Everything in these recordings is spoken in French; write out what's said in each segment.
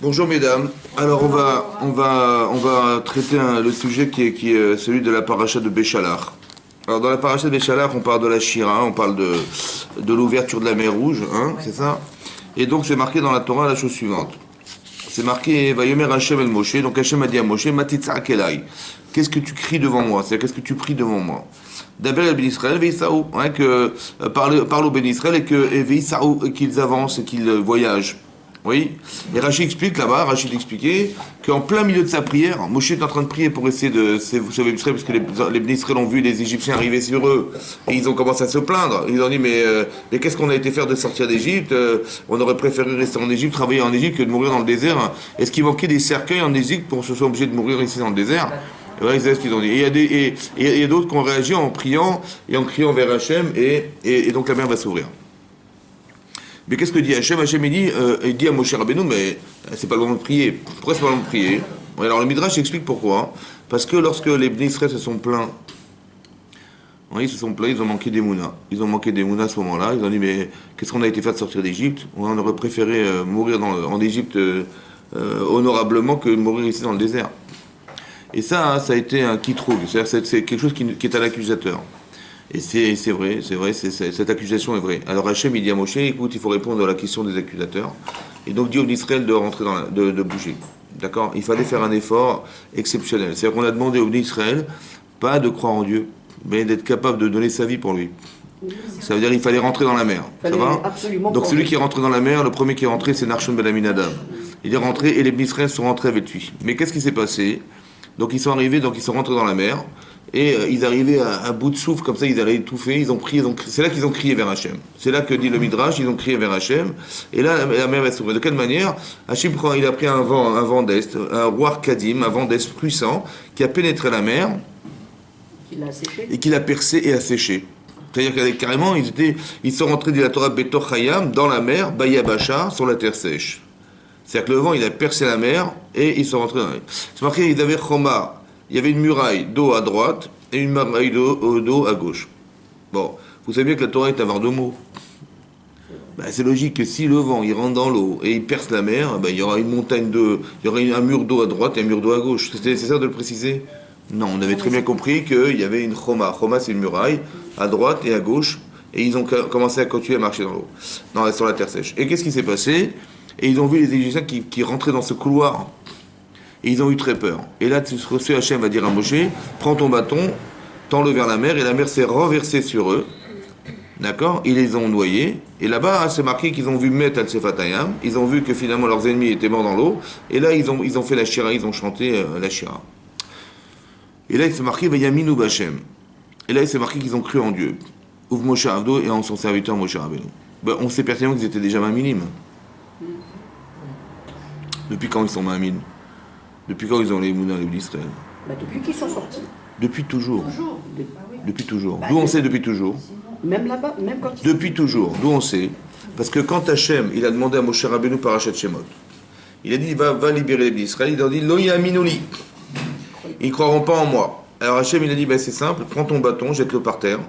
Bonjour mesdames. Alors on va traiter le sujet qui est celui de la paracha de Béchalach. Alors dans la paracha de Béchalach, on parle de la Shira, on parle de l'ouverture de la mer Rouge, hein, c'est ça. Et donc c'est marqué dans la Torah la chose suivante. C'est marqué Vayomer Hashem el Moshe. Donc Hashem a dit à Moshe, Matitzak elai. Qu'est-ce que tu cries devant moi? C'est-à-dire qu'est-ce que tu pries devant moi? D'abord le Ben Israël, Veisaou, hein, que parle au Ben Israël et Veisaou, qu'ils avancent et qu'ils voyagent. Oui. Et Rachid explique là-bas, Rachid expliquait qu'en plein milieu de sa prière, Moshe est en train de prier pour essayer de sauver Israël, parce que les Ben Israël ont vu les Égyptiens arriver sur eux et ils ont commencé à se plaindre. Ils ont dit mais qu'est-ce qu'on a été faire de sortir d'Égypte? On aurait préféré rester en Égypte, travailler en Égypte que de mourir dans le désert. Est-ce qu'il manquait des cercueils en Égypte pour se soit obligé de mourir ici dans le désert? Et voilà, c'est ce qu'ils ont dit. Et il y a d'autres qui ont réagi en priant et en criant vers Hachem et donc la mer va s'ouvrir. Mais qu'est-ce que dit Hachem? Hachem il dit à Moshe Rabbeinu, mais c'est pas le moment de prier. Pourquoi c'est pas le moment de prier? Alors le Midrash explique pourquoi. Parce que lorsque les Bnei Israël se sont plaints, ils ont manqué d'Emouna. Ils ont manqué d'Emouna à ce moment-là. Ils ont dit, mais qu'est-ce qu'on a été faire de sortir d'Égypte? On aurait préféré mourir en Égypte honorablement que mourir ici dans le désert. Et ça a été un kitroug. C'est-à-dire c'est quelque chose qui est à l'accusateur. Et c'est vrai, cette accusation est vraie. Alors Hachem il dit à Moshe, écoute, il faut répondre à la question des accusateurs. Et donc dit au Israël de rentrer de bouger. D'accord? Il fallait faire un effort exceptionnel. C'est-à-dire qu'on a demandé au Israël, pas de croire en Dieu, mais d'être capable de donner sa vie pour lui. Ça veut dire qu'il fallait rentrer dans la mer. Ça va? Donc celui qui est rentré dans la mer, le premier qui est rentré, c'est Narshon ben Aminadab. Il est rentré et les Israël sont rentrés avec lui. Mais qu'est-ce qui s'est passé? Donc ils sont arrivés, donc ils sont rentrés dans la mer. Et ils arrivaient à bout de souffle, comme ça, ils allaient étouffer, ils ont prié, c'est là qu'ils ont crié vers Hachem. C'est là que dit le Midrash, ils ont crié vers Hachem, et là, la mer va s'ouvrir. De quelle manière? Hachem il a pris un vent d'est, un roi Kadim, un vent d'est puissant, qui a pénétré la mer, et qui l'a percé et asséché. C'est-à-dire que carrément, ils sont rentrés de la Torah Betor Hayam, dans la mer, Bayabasha, sur la terre sèche. C'est-à-dire que le vent, il a percé la mer, et ils sont rentrés dans la mer. C'est marqué, ils avaient Choma. Il y avait une muraille d'eau à droite et une muraille d'eau à gauche. Bon, vous savez bien que la Torah est avoir deux mots. C'est logique que si le vent il rentre dans l'eau et il perce la mer, il y aura une montagne il y aura un mur d'eau à droite et un mur d'eau à gauche. C'était nécessaire de le préciser? Non, on avait très bien compris qu'il y avait une choma. Choma, c'est une muraille à droite et à gauche, et ils ont commencé à continuer à marcher dans l'eau, sur la terre sèche. Et qu'est-ce qui s'est passé? Et ils ont vu les Égyptiens qui rentraient dans ce couloir. Et ils ont eu très peur. Et là, ce Hachem va dire à Moshe, prends ton bâton, tends-le vers la mer, et la mer s'est renversée sur eux. D'accord? Ils les ont noyés. Et là-bas, c'est marqué qu'ils ont vu Met al Sefatayam. Ils ont vu que finalement leurs ennemis étaient morts dans l'eau. Et là, ils ont fait la Shira, ils ont chanté la Shira. Et là, il s'est marqué Vayaminu B'Hashem. Et là, il s'est marqué qu'ils ont cru en Dieu. Ouv Moshe Avdo et en son serviteur Moshe Rabbeinu. On sait pertinemment qu'ils étaient déjà maminim. Depuis quand ils sont maminim? Depuis quand ils ont les Mouna, les d'Israël? Depuis qu'ils sont sortis. Depuis toujours. Depuis toujours. D'où on sait depuis toujours? Même là-bas, même quand ils Depuis toujours. D'où on sait? Parce que quand Hachem, il a demandé à Moshe Rabbeinu Parashat Shemot, il a dit, va libérer les d'Israël, il a dit, Lo yaminuli. Ils ne croiront pas en moi. Alors Hachem, il a dit, c'est simple, prends ton bâton, jette-le par terre,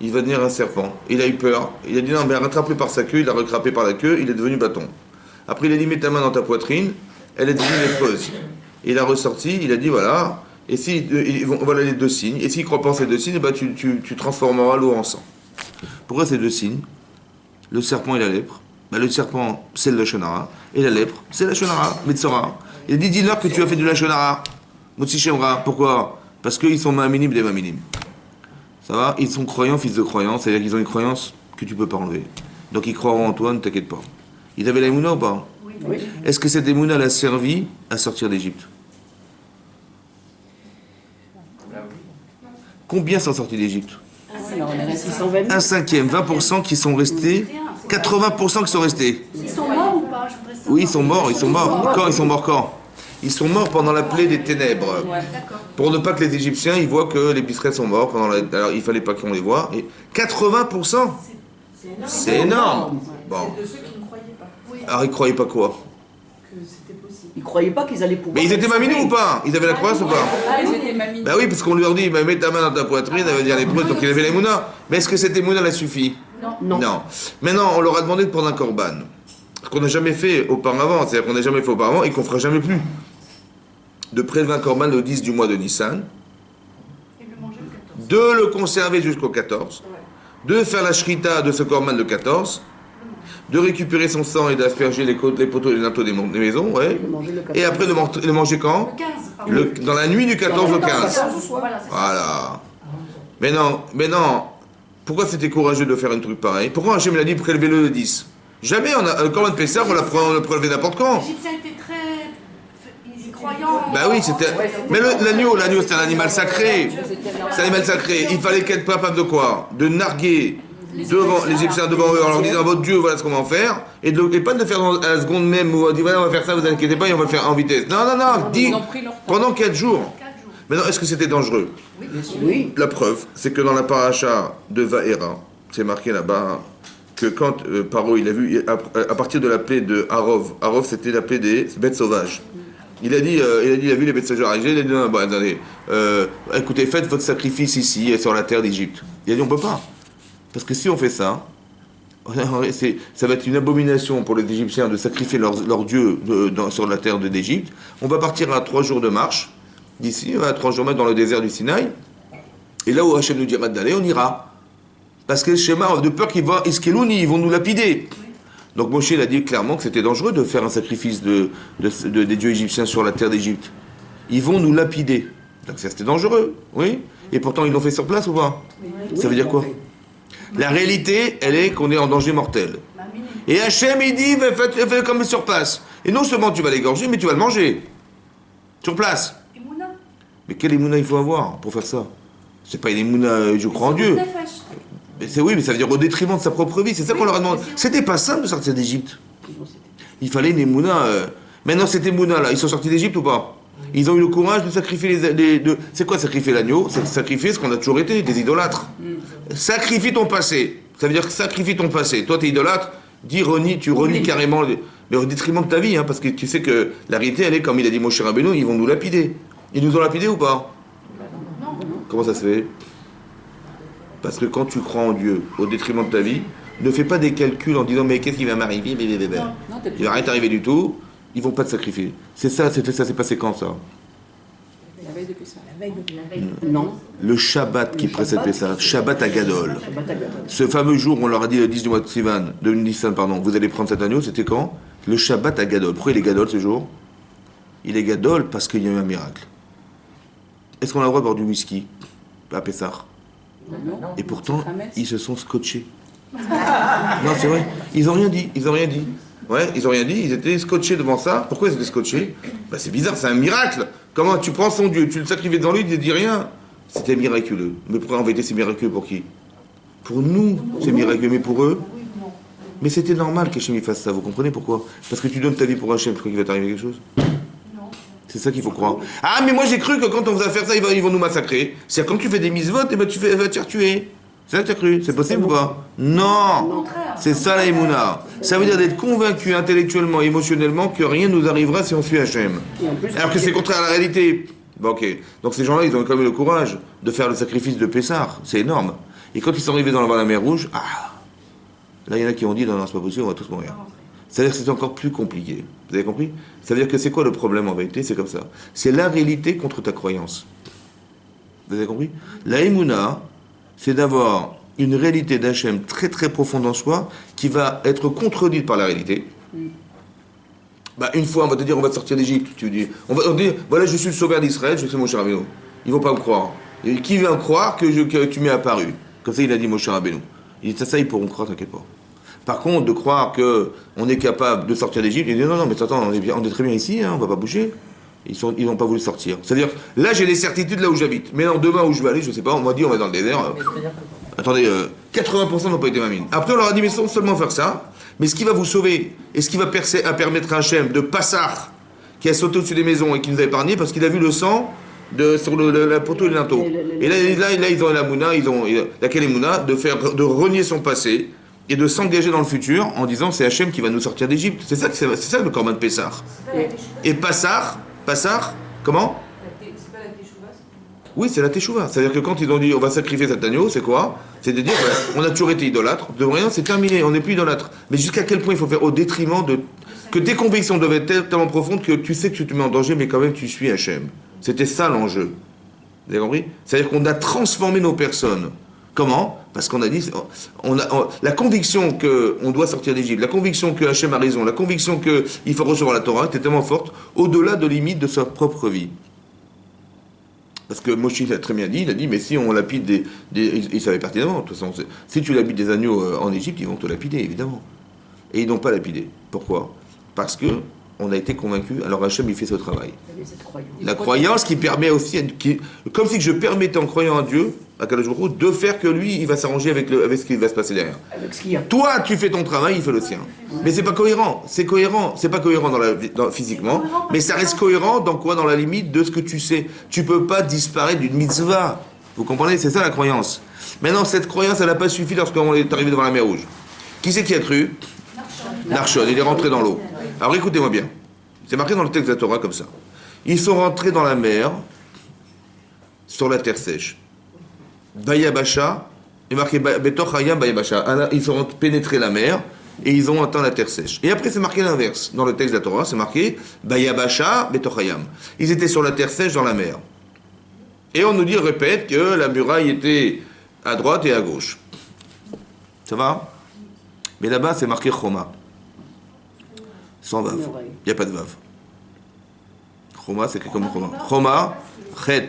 il va devenir un serpent. Il a eu peur. Il a dit, non, mais rattrape-le par sa queue, il l'a rattrapé par la queue, il est devenu bâton. Après, il a dit, mets ta main dans ta poitrine, elle est devenue lépreuse. Il a ressorti, il a dit voilà, et si voilà les deux signes, et s'il ne croit pas en ces deux signes, tu transformeras l'eau en sang. Pourquoi ces deux signes? Le serpent et la lèpre. Le serpent, c'est le Lashon Hara, et la lèpre, c'est la Lashon Hara, Metzora. Il a dit dis-leur que tu as fait du Lashon Hara, Motsi Shemra. Pourquoi? Parce qu'ils sont maminim des maminim. Ça va? Ils sont croyants, fils de croyants, c'est-à-dire qu'ils ont une croyance que tu ne peux pas enlever. Donc ils croiront en toi, ne t'inquiète pas. Ils avaient la Emouna ou pas? Oui. Est-ce que cette Emouna l'a servi à sortir d'Égypte? Combien sont sortis d'Égypte? Un cinquième, 20% qui sont restés, 80% qui sont restés. Ils sont morts ou pas? Oui, ils sont morts. Quand ils sont morts quand? Ils sont morts pendant la plaie des ténèbres. Pour ne pas que les Égyptiens ils voient que les Israéliens sont morts. Alors il fallait pas qu'on les voie. Et 80%? C'est énorme. Bon. C'est de ceux qui ne croyaient pas. Alors ils croyaient pas quoi? Que c'était possible. Ils croyaient pas qu'ils allaient pouvoir. Mais ils étaient maminim ou pas? Ils avaient la croyance ou pas? Ils étaient maminim. Oui, parce qu'on leur dit, mets ta main dans ta poitrine, elle va dire les preuves, donc il avait l'Emouna. Mais est-ce que cette Emouna l'a suffi? Non. Maintenant, on leur a demandé de prendre un korban. Ce qu'on n'a jamais fait auparavant, c'est-à-dire qu'on n'a jamais fait auparavant et qu'on ne fera jamais plus. De prélever un korban le 10 du mois de Nissan, Et le manger le 14. de le conserver jusqu'au 14, de faire la shrita de ce korban le 14, de récupérer son sang et d'asperger les poteaux et les linteaux des maisons, ouais. Le manger le 14. Et après de le manger quand? Le 15, pardon. Dans la nuit du 14 au 15. Voilà, c'est ça. Voilà. Mais non. Pourquoi c'était courageux de faire un truc pareil? Pourquoi Hachem l'a dit prélevez-le le 10? Jamais le korban de Pessah, on le prélevait n'importe quand. Les Égyptiens étaient très croyants. Bah oui, c'était. Mais l'agneau, c'est un animal sacré. C'est un animal sacré. Il fallait qu'être capable de quoi? De narguer devant les Égyptiens devant eux en leur disant votre Dieu, voilà ce qu'on va en faire. Et pas de le faire à la seconde même où on dit voilà, on va faire ça, vous inquiétez pas, et on va le faire en vitesse. Non. Pendant 4 jours. 4 jours. Maintenant, est-ce que c'était dangereux? Oui. La preuve, c'est que dans la paracha de Vaera, c'est marqué là-bas que quand Paro il a vu à partir de la plaie de Harov c'était la plaie des bêtes sauvages. Il a vu les bêtes sauvages arriver, il a dit non, bon, attendez, écoutez, faites votre sacrifice ici sur la terre d'Égypte. Il a dit on peut pas, parce que si on fait ça, ça va être une abomination pour les Égyptiens de sacrifier leur dieu sur la terre d'Égypte. On va partir à 3 jours de marche d'ici, à 3 jours dans le désert du Sinaï. Et là où Hachem nous dira d'aller, on ira. Parce que le schéma, de peur qu'ils ils vont nous lapider. Donc Moshe il a dit clairement que c'était dangereux de faire un sacrifice des dieux égyptiens sur la terre d'Égypte. Ils vont nous lapider. Donc ça c'était dangereux, oui. Et pourtant ils l'ont fait sur place ou pas? Ça veut dire quoi? La réalité, elle est qu'on est en danger mortel. Et Hachem il dit, fais comme sur place. Et non seulement tu vas l'égorger, mais tu vas le manger. Sur place. Emouna. Mais quel émouna il faut avoir pour faire ça? C'est pas une émouna, je crois en Dieu. Mais oui, mais ça veut dire au détriment de sa propre vie. C'est ça qu'on leur a demandé. C'était pas simple de sortir d'Égypte. Il fallait une émouna. Maintenant, cette émouna-là, ils sont sortis d'Égypte ou pas? Ils ont eu le courage de sacrifier C'est quoi sacrifier l'agneau? C'est sacrifier ce qu'on a toujours été, des idolâtres. Sacrifie ton passé. Ça veut dire sacrifie ton passé. Toi, t'es idolâtre, tu renies carrément, mais au détriment de ta vie, hein, parce que tu sais que la réalité, elle est, comme il a dit Moshe Rabbeinu, ils vont nous lapider. Ils nous ont lapidés ou pas? Non. Comment ça se fait? Parce que quand tu crois en Dieu au détriment de ta vie, ne fais pas des calculs en disant mais qu'est-ce qui va m'arriver? Il va rien t'arriver du tout, ils vont pas te sacrifier. C'est ça, c'est passé quand ça? La veille de Pessah. Non. Le Shabbat qui précède Pessah, Shabbat à Gadol. Ce fameux jour où on leur a dit le 10 du mois de Nissan, vous allez prendre cet agneau, c'était quand? Le Shabbat à Gadol. Pourquoi il est Gadol ce jour? Il est Gadol parce qu'il y a eu un miracle. Est-ce qu'on a le droit de boire du whisky à Pessah? Et pourtant, ils se sont scotchés. Non, c'est vrai. Ils ont rien dit. Ouais, ils ont rien dit. Ils étaient scotchés devant ça. Pourquoi ils étaient scotchés? Bah, c'est bizarre, c'est un miracle. Comment tu prends son Dieu, tu le sacrifies devant lui, il ne dit rien. C'était miraculeux. Mais pourquoi en vérité c'est miraculeux pour qui? Pour nous, c'est miraculeux, mais pour eux? Mais c'était normal qu'Hachem fasse ça. Vous comprenez pourquoi? Parce que tu donnes ta vie pour Hachem, tu crois qu'il va t'arriver quelque chose? C'est ça qu'il faut croire. Ah, mais moi j'ai cru que quand on va faire ça, ils vont nous massacrer. C'est quand tu fais des mises-votes, et ben tu vas te faire tuer. C'est ça que tu as cru? C'est possible ou pas? Non. C'est ça la Emouna. Ça veut dire d'être convaincu intellectuellement, émotionnellement que rien ne nous arrivera si on suit Hachem. Alors que c'est contraire à la réalité. Bon, ok. Donc ces gens-là, ils ont quand même le courage de faire le sacrifice de Pessah. C'est énorme. Et quand ils sont arrivés dans la mer Rouge, là il y en a qui ont dit non, c'est pas possible, on va tous mourir. C'est-à-dire que c'est encore plus compliqué. Vous avez compris? Ça veut dire que c'est quoi le problème en vérité? C'est comme ça. C'est la réalité contre ta croyance. Vous avez compris? La Emouna, c'est d'avoir une réalité d'Hachem très très profonde en soi qui va être contredite par la réalité. Bah, une fois, on va te dire on va te sortir d'Égypte. On va dire voilà, je suis le sauveur d'Israël, je suis Moshe Rabbeinu. Ils vont pas me croire. Et qui va me croire que tu m'es apparu? Comme ça, il a dit Moshe Rabbeinu. Il dit ça, ils pourront croire, t'inquiète pas. Par contre, de croire qu'on est capable de sortir d'Égypte, il dit non, mais attends, on est très bien ici, hein, on va pas bouger. Ils n'ont pas voulu sortir. C'est-à-dire, là j'ai des certitudes là où j'habite. Mais non, demain où je vais aller, je sais pas, on m'a dit on va dans le désert. Attendez, 80% n'ont pas été mamines. Après on leur a dit mais sans seulement faire ça, mais ce qui va vous sauver, et ce qui va permettre à Hachem de Passar, qui a sauté au-dessus des maisons et qui nous a épargnés, parce qu'il a vu le sang sur la poteau et le linteau. Et là ils ont la mouna, laquelle est mouna, de renier son passé, et de s'engager dans le futur en disant c'est Hachem qui va nous sortir d'Égypte. C'est ça le korban de Pessah. Et Passar, comment? C'est pas la Teshuvah? Oui, c'est la teshuva. C'est-à-dire que quand ils ont dit on va sacrifier cet agneau, c'est quoi? C'est de dire on a toujours été idolâtre, de rien, c'est terminé, on n'est plus idolâtre. Mais jusqu'à quel point il faut faire au détriment de. Que tes convictions doivent être tellement profondes que tu sais que tu te mets en danger, mais quand même tu suis Hachem. C'était ça l'enjeu. Vous avez compris? C'est-à-dire qu'on a transformé nos personnes. Comment? Parce qu'on a dit, la conviction qu'on doit sortir d'Égypte, la conviction que Hachem a raison, la conviction qu'il faut recevoir la Torah était tellement forte, au-delà de limites de sa propre vie. Parce que Moshe l'a très bien dit, il a dit, mais si on lapide il savait pertinemment, de toute façon, si tu lapides des agneaux en Égypte, ils vont te lapider, évidemment. Et ils n'ont pas lapidé. Pourquoi? Parce que on a été convaincus, alors Hachem il fait ce travail. La croyance qui permet aussi, comme si je permettais en croyant en Dieu, à Kadosh Baruch Hu, de faire que lui, il va s'arranger avec ce qui va se passer derrière. Toi, tu fais ton travail, il fait le sien. Mais c'est pas cohérent, c'est pas cohérent physiquement, mais ça reste cohérent dans quoi? Dans la limite de ce que tu sais. Tu peux pas disparaître d'une mitzvah. Vous comprenez? C'est ça la croyance. Maintenant, cette croyance, elle n'a pas suffi lorsqu'on est arrivé devant la mer Rouge. Qui c'est qui a cru? Narshon, il est rentré dans l'eau. Alors écoutez-moi bien, c'est marqué dans le texte de la Torah comme ça. Ils sont rentrés dans la mer, sur la terre sèche. Bayabasha, il est marqué Betoch Hayam Bayabasha. Ils ont pénétré la mer et ils ont atteint la terre sèche. Et après c'est marqué l'inverse. Dans le texte de la Torah, c'est marqué Bayabasha Betoch Hayam. Ils étaient sur la terre sèche dans la mer. Et on nous dit, répète, que la muraille était à droite et à gauche. Ça va? Mais là-bas c'est marqué Choma. Sans vav. Il n'y a pas de vav. Choma, c'est écrit comme Choma. Choma, chet,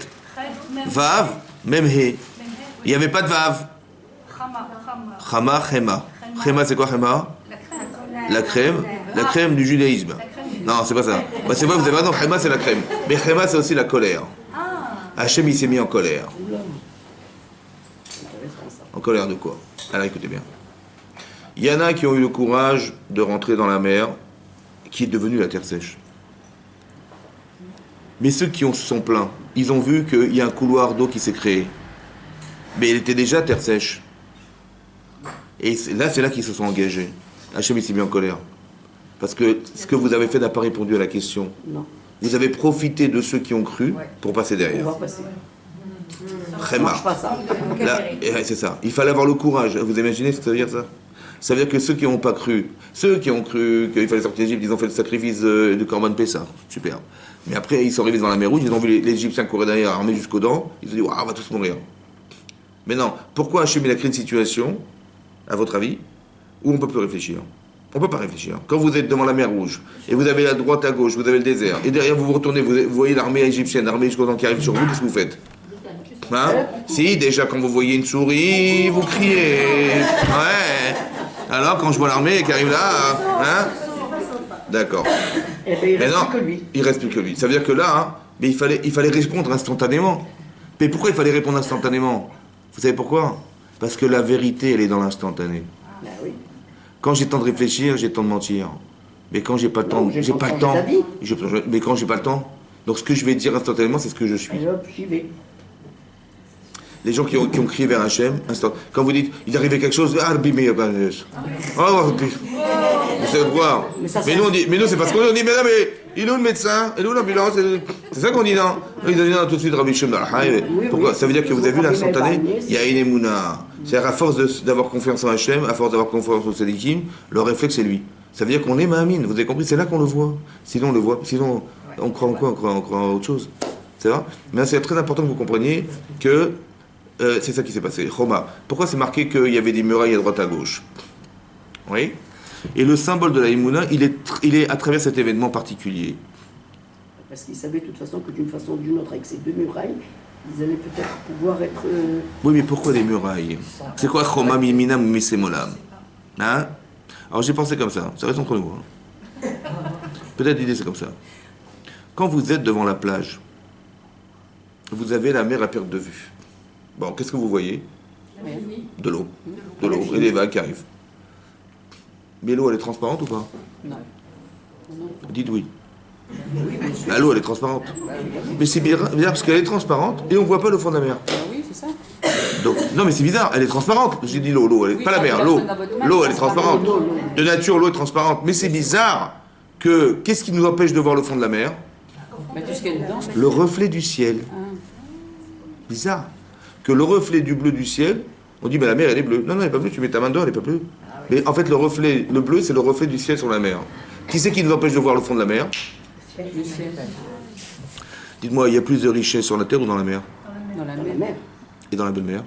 vav, même he. Il n'y avait pas de vav. Chama, chema. Chema, c'est quoi chema? La crème. La crème du judaïsme. Non, c'est pas ça. Bah, c'est vrai, vous avez raison, chema, c'est la crème. Mais chema, c'est aussi la colère. Hachem, il s'est mis en colère. En colère de quoi? Alors écoutez bien. Il y en a qui ont eu le courage de rentrer dans la mer, qui est devenue la terre sèche. Mais ceux qui se sont plaints, ils ont vu qu'il y a un couloir d'eau qui s'est créé. Mais il était déjà terre sèche. Et là, c'est là qu'ils se sont engagés. Hachem, il s'est mis en colère. Parce que ce que vous avez fait n'a pas répondu à la question. Non. Vous avez profité de ceux qui ont cru pour passer derrière. On va passer. Chema. Là, c'est ça. Il fallait avoir le courage. Vous imaginez ce que ça veut dire, ça? Ça veut dire que ceux qui n'ont pas cru, ceux qui ont cru qu'il fallait sortir d'Égypte, ils ont fait le sacrifice de Corban Pessah. Super. Mais après, ils sont arrivés devant la mer Rouge, ils ont vu les Égyptiens courir derrière, armés jusqu'aux dents. Ils ont dit, on va tous mourir. Mais non, pourquoi Hachem a créé une situation, à votre avis, où on ne peut plus réfléchir? On ne peut pas réfléchir. Quand vous êtes devant la mer Rouge, et vous avez la droite à gauche, vous avez le désert, et derrière vous vous retournez, vous voyez l'armée égyptienne, l'armée jusqu'aux dents qui arrive sur vous, qu'est-ce que vous faites? Hein? Si, déjà, quand vous voyez une souris, vous criez. Ouais. Alors, quand je vois l'armée qui arrive là, hein? D'accord. Mais non, il reste plus que lui. Ça veut dire que là, hein, mais il fallait répondre instantanément. Mais pourquoi il fallait répondre instantanément? Vous savez pourquoi? Parce que la vérité, elle est dans l'instantané. Quand j'ai le temps de réfléchir, j'ai le temps de mentir. Mais quand j'ai pas le temps, j'ai pas le temps. Mais quand j'ai pas le temps, donc ce que je vais dire instantanément, c'est ce que je suis. Les gens qui ont crié vers Hachem, quand vous dites, il arrivait quelque chose, vous savez quoi? Mais nous, c'est parce qu'on dit, mais non, mais il est où le médecin? Il est où l'ambulance? C'est ça qu'on dit, non? Ils ont dit, non, tout de suite, Rabbi Shem. Pourquoi? Ça veut dire que vous avez vu l'instantané? Il y a une émouna. C'est-à-dire, à force d'avoir confiance en Hachem, à force d'avoir confiance au Sadikim, le réflexe, c'est lui. Ça veut dire qu'on est Mahamine. Vous avez compris? C'est là qu'on le voit. Sinon, on le voit. Sinon, on croit en quoi? On croit en autre chose. C'est vrai? Mais c'est très important que vous compreniez que c'est ça qui s'est passé. Choma. Pourquoi c'est marqué qu'il y avait des murailles à droite à gauche? Oui. Et le symbole de la Emouna, il est à travers cet événement particulier. Parce qu'ils savaient de toute façon que d'une façon ou d'une autre, avec ces deux murailles, ils allaient peut-être pouvoir être... Oui, mais pourquoi des murailles? C'est quoi Choma, Miminam, Misemolam? Hein? Alors j'ai pensé comme ça reste entre nous. Hein. Peut-être l'idée c'est comme ça. Quand vous êtes devant la plage, vous avez la mer à perte de vue. Bon, qu'est-ce que vous voyez? De l'eau. De l'eau, et des vagues qui arrivent. Mais l'eau, elle est transparente ou pas? Non. Dites oui. L'eau, elle est transparente. Mais c'est bizarre parce qu'elle est transparente et on ne voit pas le fond de la mer. Oui, c'est ça. Donc, non, mais c'est bizarre, elle est transparente. J'ai dit l'eau, elle est, pas la mer, l'eau. L'eau, elle est transparente. De nature, l'eau est transparente. Mais c'est bizarre que, qu'est-ce qui nous empêche de voir le fond de la mer? Le reflet du ciel. Bizarre. Que le reflet du bleu du ciel, on dit, mais la mer, elle est bleue. Non, non, elle n'est pas bleue, tu mets ta main dedans, elle n'est pas bleue. Mais en fait, le bleu, c'est le reflet du ciel sur la mer. Qui c'est qui nous empêche de voir le fond de la mer? Le ciel. Dites-moi, il y a plus de richesse sur la terre ou dans la mer? Dans la Dans la mer. mer. Et dans la belle mer?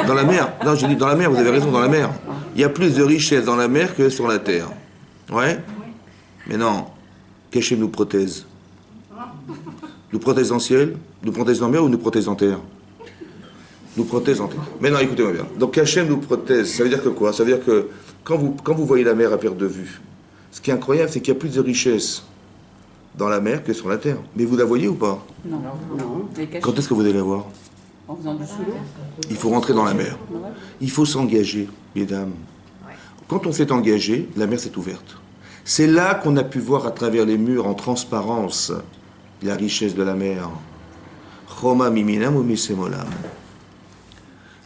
Dans la mer. Non, j'ai dit dans la mer, vous avez raison, dans la mer. Il y a plus de richesse dans la mer que sur la terre. Ouais? Mais non. Qu'Hachem nous protège. Nous protège dans le ciel, nous protège dans la mer ou nous protège en terre? Nous protège en terre. Mais non, écoutez-moi bien. Donc Hachem nous protège, ça veut dire que quoi? Ça veut dire que quand vous voyez la mer à perte de vue, ce qui est incroyable, c'est qu'il y a plus de richesse dans la mer que sur la terre. Mais vous la voyez ou pas? Non. Non. Elle est cachée. Quand est-ce que vous allez la voir? En faisant du sous l'eau. Il faut rentrer dans la mer. Il faut s'engager, mesdames. Quand on s'est engagé, la mer s'est ouverte. C'est là qu'on a pu voir à travers les murs en transparence la richesse de la mer. Choma miminam ou misemolam.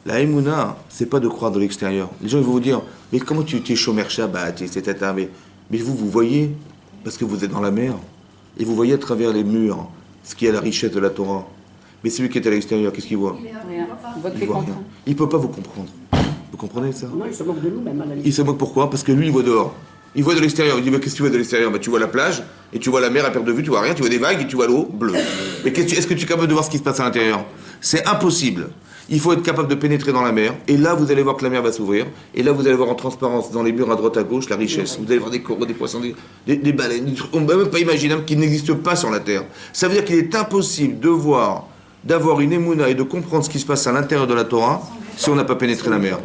La Emouna, c'est pas de croire de l'extérieur. Les gens ils vont vous dire, mais comment tu es chômeur Shabbat, etc. Mais vous voyez, parce que vous êtes dans la mer, et vous voyez à travers les murs ce qui est la richesse de la Torah. Mais celui qui est à l'extérieur, qu'est-ce qu'il voit? Rien. On voit que Il les voit rien. contraintes. Il peut pas vous comprendre. Vous comprenez ça? Non, il se moque de nous, même à la limite. Il se moque pourquoi? Parce que lui, il voit dehors. Il voit de l'extérieur. Il dit, mais qu'est-ce que tu vois de l'extérieur? Bah, tu vois la plage, et tu vois la mer à perte de vue, tu vois rien, tu vois des vagues, et tu vois l'eau bleue. Mais est-ce que tu es capable de voir ce qui se passe à l'intérieur? C'est impossible. Il faut être capable de pénétrer dans la mer, et là, vous allez voir que la mer va s'ouvrir, et là, vous allez voir en transparence, dans les murs à droite à gauche, la richesse. Vous allez voir des coraux, des poissons, des baleines, des trucs, on ne peut même pas imaginer qui n'existent pas sur la terre. Ça veut dire qu'il est impossible d'avoir une émouna et de comprendre ce qui se passe à l'intérieur de la Torah si on n'a pas pénétré la mer.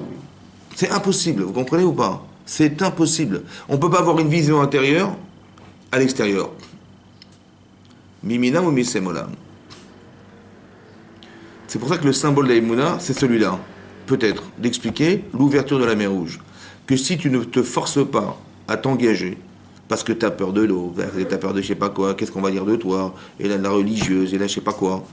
C'est impossible, vous comprenez ou pas? C'est impossible. On ne peut pas avoir une vision intérieure à l'extérieur. Mimina ou misemolam. C'est pour ça que le symbole de la Emouna, c'est celui-là. Peut-être d'expliquer l'ouverture de la mer Rouge. Que si tu ne te forces pas à t'engager, parce que tu as peur de l'eau, tu as peur de je sais pas quoi, qu'est-ce qu'on va dire de toi, et là, la religieuse, et là, je sais pas quoi.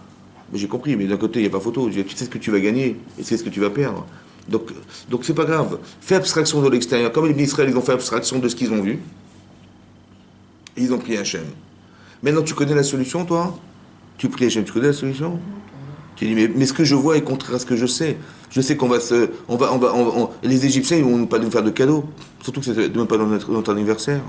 Mais j'ai compris, mais d'un côté, il n'y a pas photo. Tu sais ce que tu vas gagner, et c'est ce que tu vas perdre. Donc c'est pas grave. Fais abstraction de l'extérieur. Comme les Israël, ils ont fait abstraction de ce qu'ils ont vu. Et ils ont pris Hachem. Maintenant, tu connais la solution, toi? Tu pries Hachem, tu connais la solution? Tu dis, mais ce que je vois est contraire à ce que je sais. Je sais qu'on va se... les Égyptiens, ils vont pas nous faire de cadeaux. Surtout que c'est même pas dans notre anniversaire.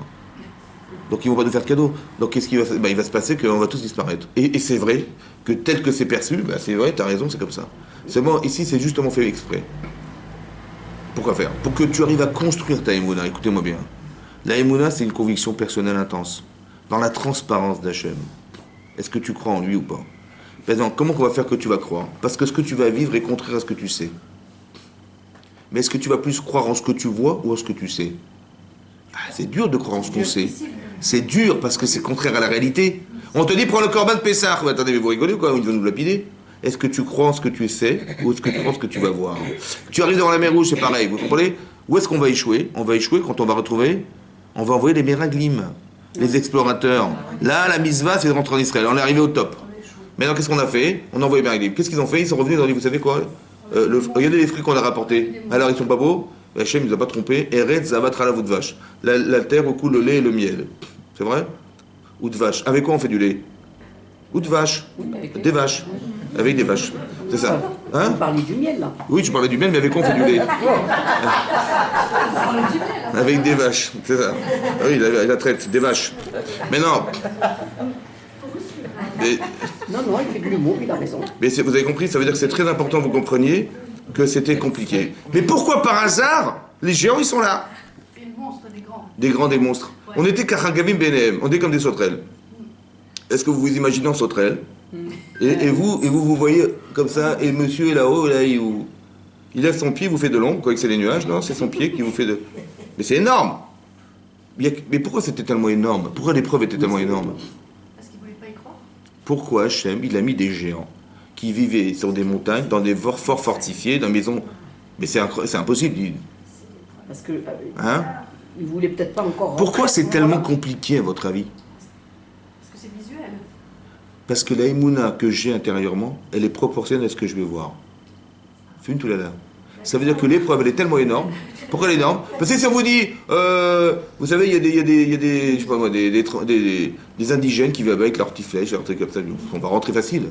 Donc ils vont pas nous faire de cadeaux. Donc qu'est-ce qui va se... il va se passer qu'on va tous disparaître. Et c'est vrai que tel que c'est perçu, c'est vrai, tu as raison, c'est comme ça. Seulement, ici, c'est justement fait exprès. Pourquoi faire? Pour que tu arrives à construire ta Emouna. Écoutez-moi bien. La Emouna, c'est une conviction personnelle intense. Dans la transparence d'Hachem. Est-ce que tu crois en lui ou pas? Par exemple, comment on va faire que tu vas croire? Parce que ce que tu vas vivre est contraire à ce que tu sais. Mais est-ce que tu vas plus croire en ce que tu vois ou en ce que tu sais? C'est dur de croire en ce qu'on sait. C'est dur parce que c'est contraire à la réalité. On te dit, prends le corban de Pessah. Attendez, mais vous rigolez ou quoi? Ils vont nous lapider. Est-ce que tu crois en ce que tu sais ou est-ce que tu crois en ce que tu vas voir? Tu arrives dans la mer Rouge, c'est pareil, vous comprenez? Où est-ce qu'on va échouer? On va échouer quand on va retrouver, on va envoyer les Méraglim, les explorateurs. Là, la misva, c'est de rentrer en Israël. On est arrivé au top. Maintenant, qu'est-ce qu'on a fait? On a envoyé les Méraglim. Qu'est-ce qu'ils ont fait? Ils sont revenus, ils ont dit, vous savez quoi? Regardez les fruits qu'on a rapportés. Alors, ils sont pas beaux? Hachem ne nous a pas trompés. Eretz zavattra la voûte vache. La terre où coule le lait et le miel. C'est vrai? Ou de vache. Avec quoi on fait du lait? Ou de vache? Des vaches. Avec des vaches. C'est ça. Hein? Vous parlez du miel, là. Oui, je parlais du miel, mais avec quoi on fait du lait? Avec des vaches. C'est ça. Ah oui, la traite. Des vaches. Mais non. Non, il fait de l'humour, il a raison. Mais vous avez compris, ça veut dire que c'est très important que vous compreniez que c'était compliqué. Mais pourquoi par hasard, les géants, ils sont là? Et le monstre des grands. Des grands, des monstres. Ouais. On était Karagavim Benem, on est comme des sauterelles. Est-ce que vous vous imaginez en sauterelle? Et vous voyez comme ça, et le monsieur est là-haut, là, il lève son pied, il vous fait de l'ombre, quoi que c'est les nuages, non? C'est son pied qui vous fait de... Mais c'est énorme! Mais pourquoi c'était tellement énorme? Pourquoi l'épreuve était tellement énorme? Parce qu'ils ne voulaient pas y croire. Pourquoi Hachem, il a mis des géants qui vivaient sur des montagnes, dans des forts fortifiés, dans des maisons... Mais c'est impossible. Parce que... Hein? il voulait peut-être pas encore... Pourquoi c'est tellement compliqué, à votre avis? Parce que c'est visuel. Parce que la émouna que j'ai intérieurement, elle est proportionnelle à ce que je vais voir. C'est une tout là. Ça veut dire que l'épreuve, elle est tellement énorme. Pourquoi elle est énorme? Parce que si on vous dit, vous savez, il y a des je sais pas moi, des indigènes qui vivent avec leurs petits flèches, leurs trucs comme ça, on va rentrer facile.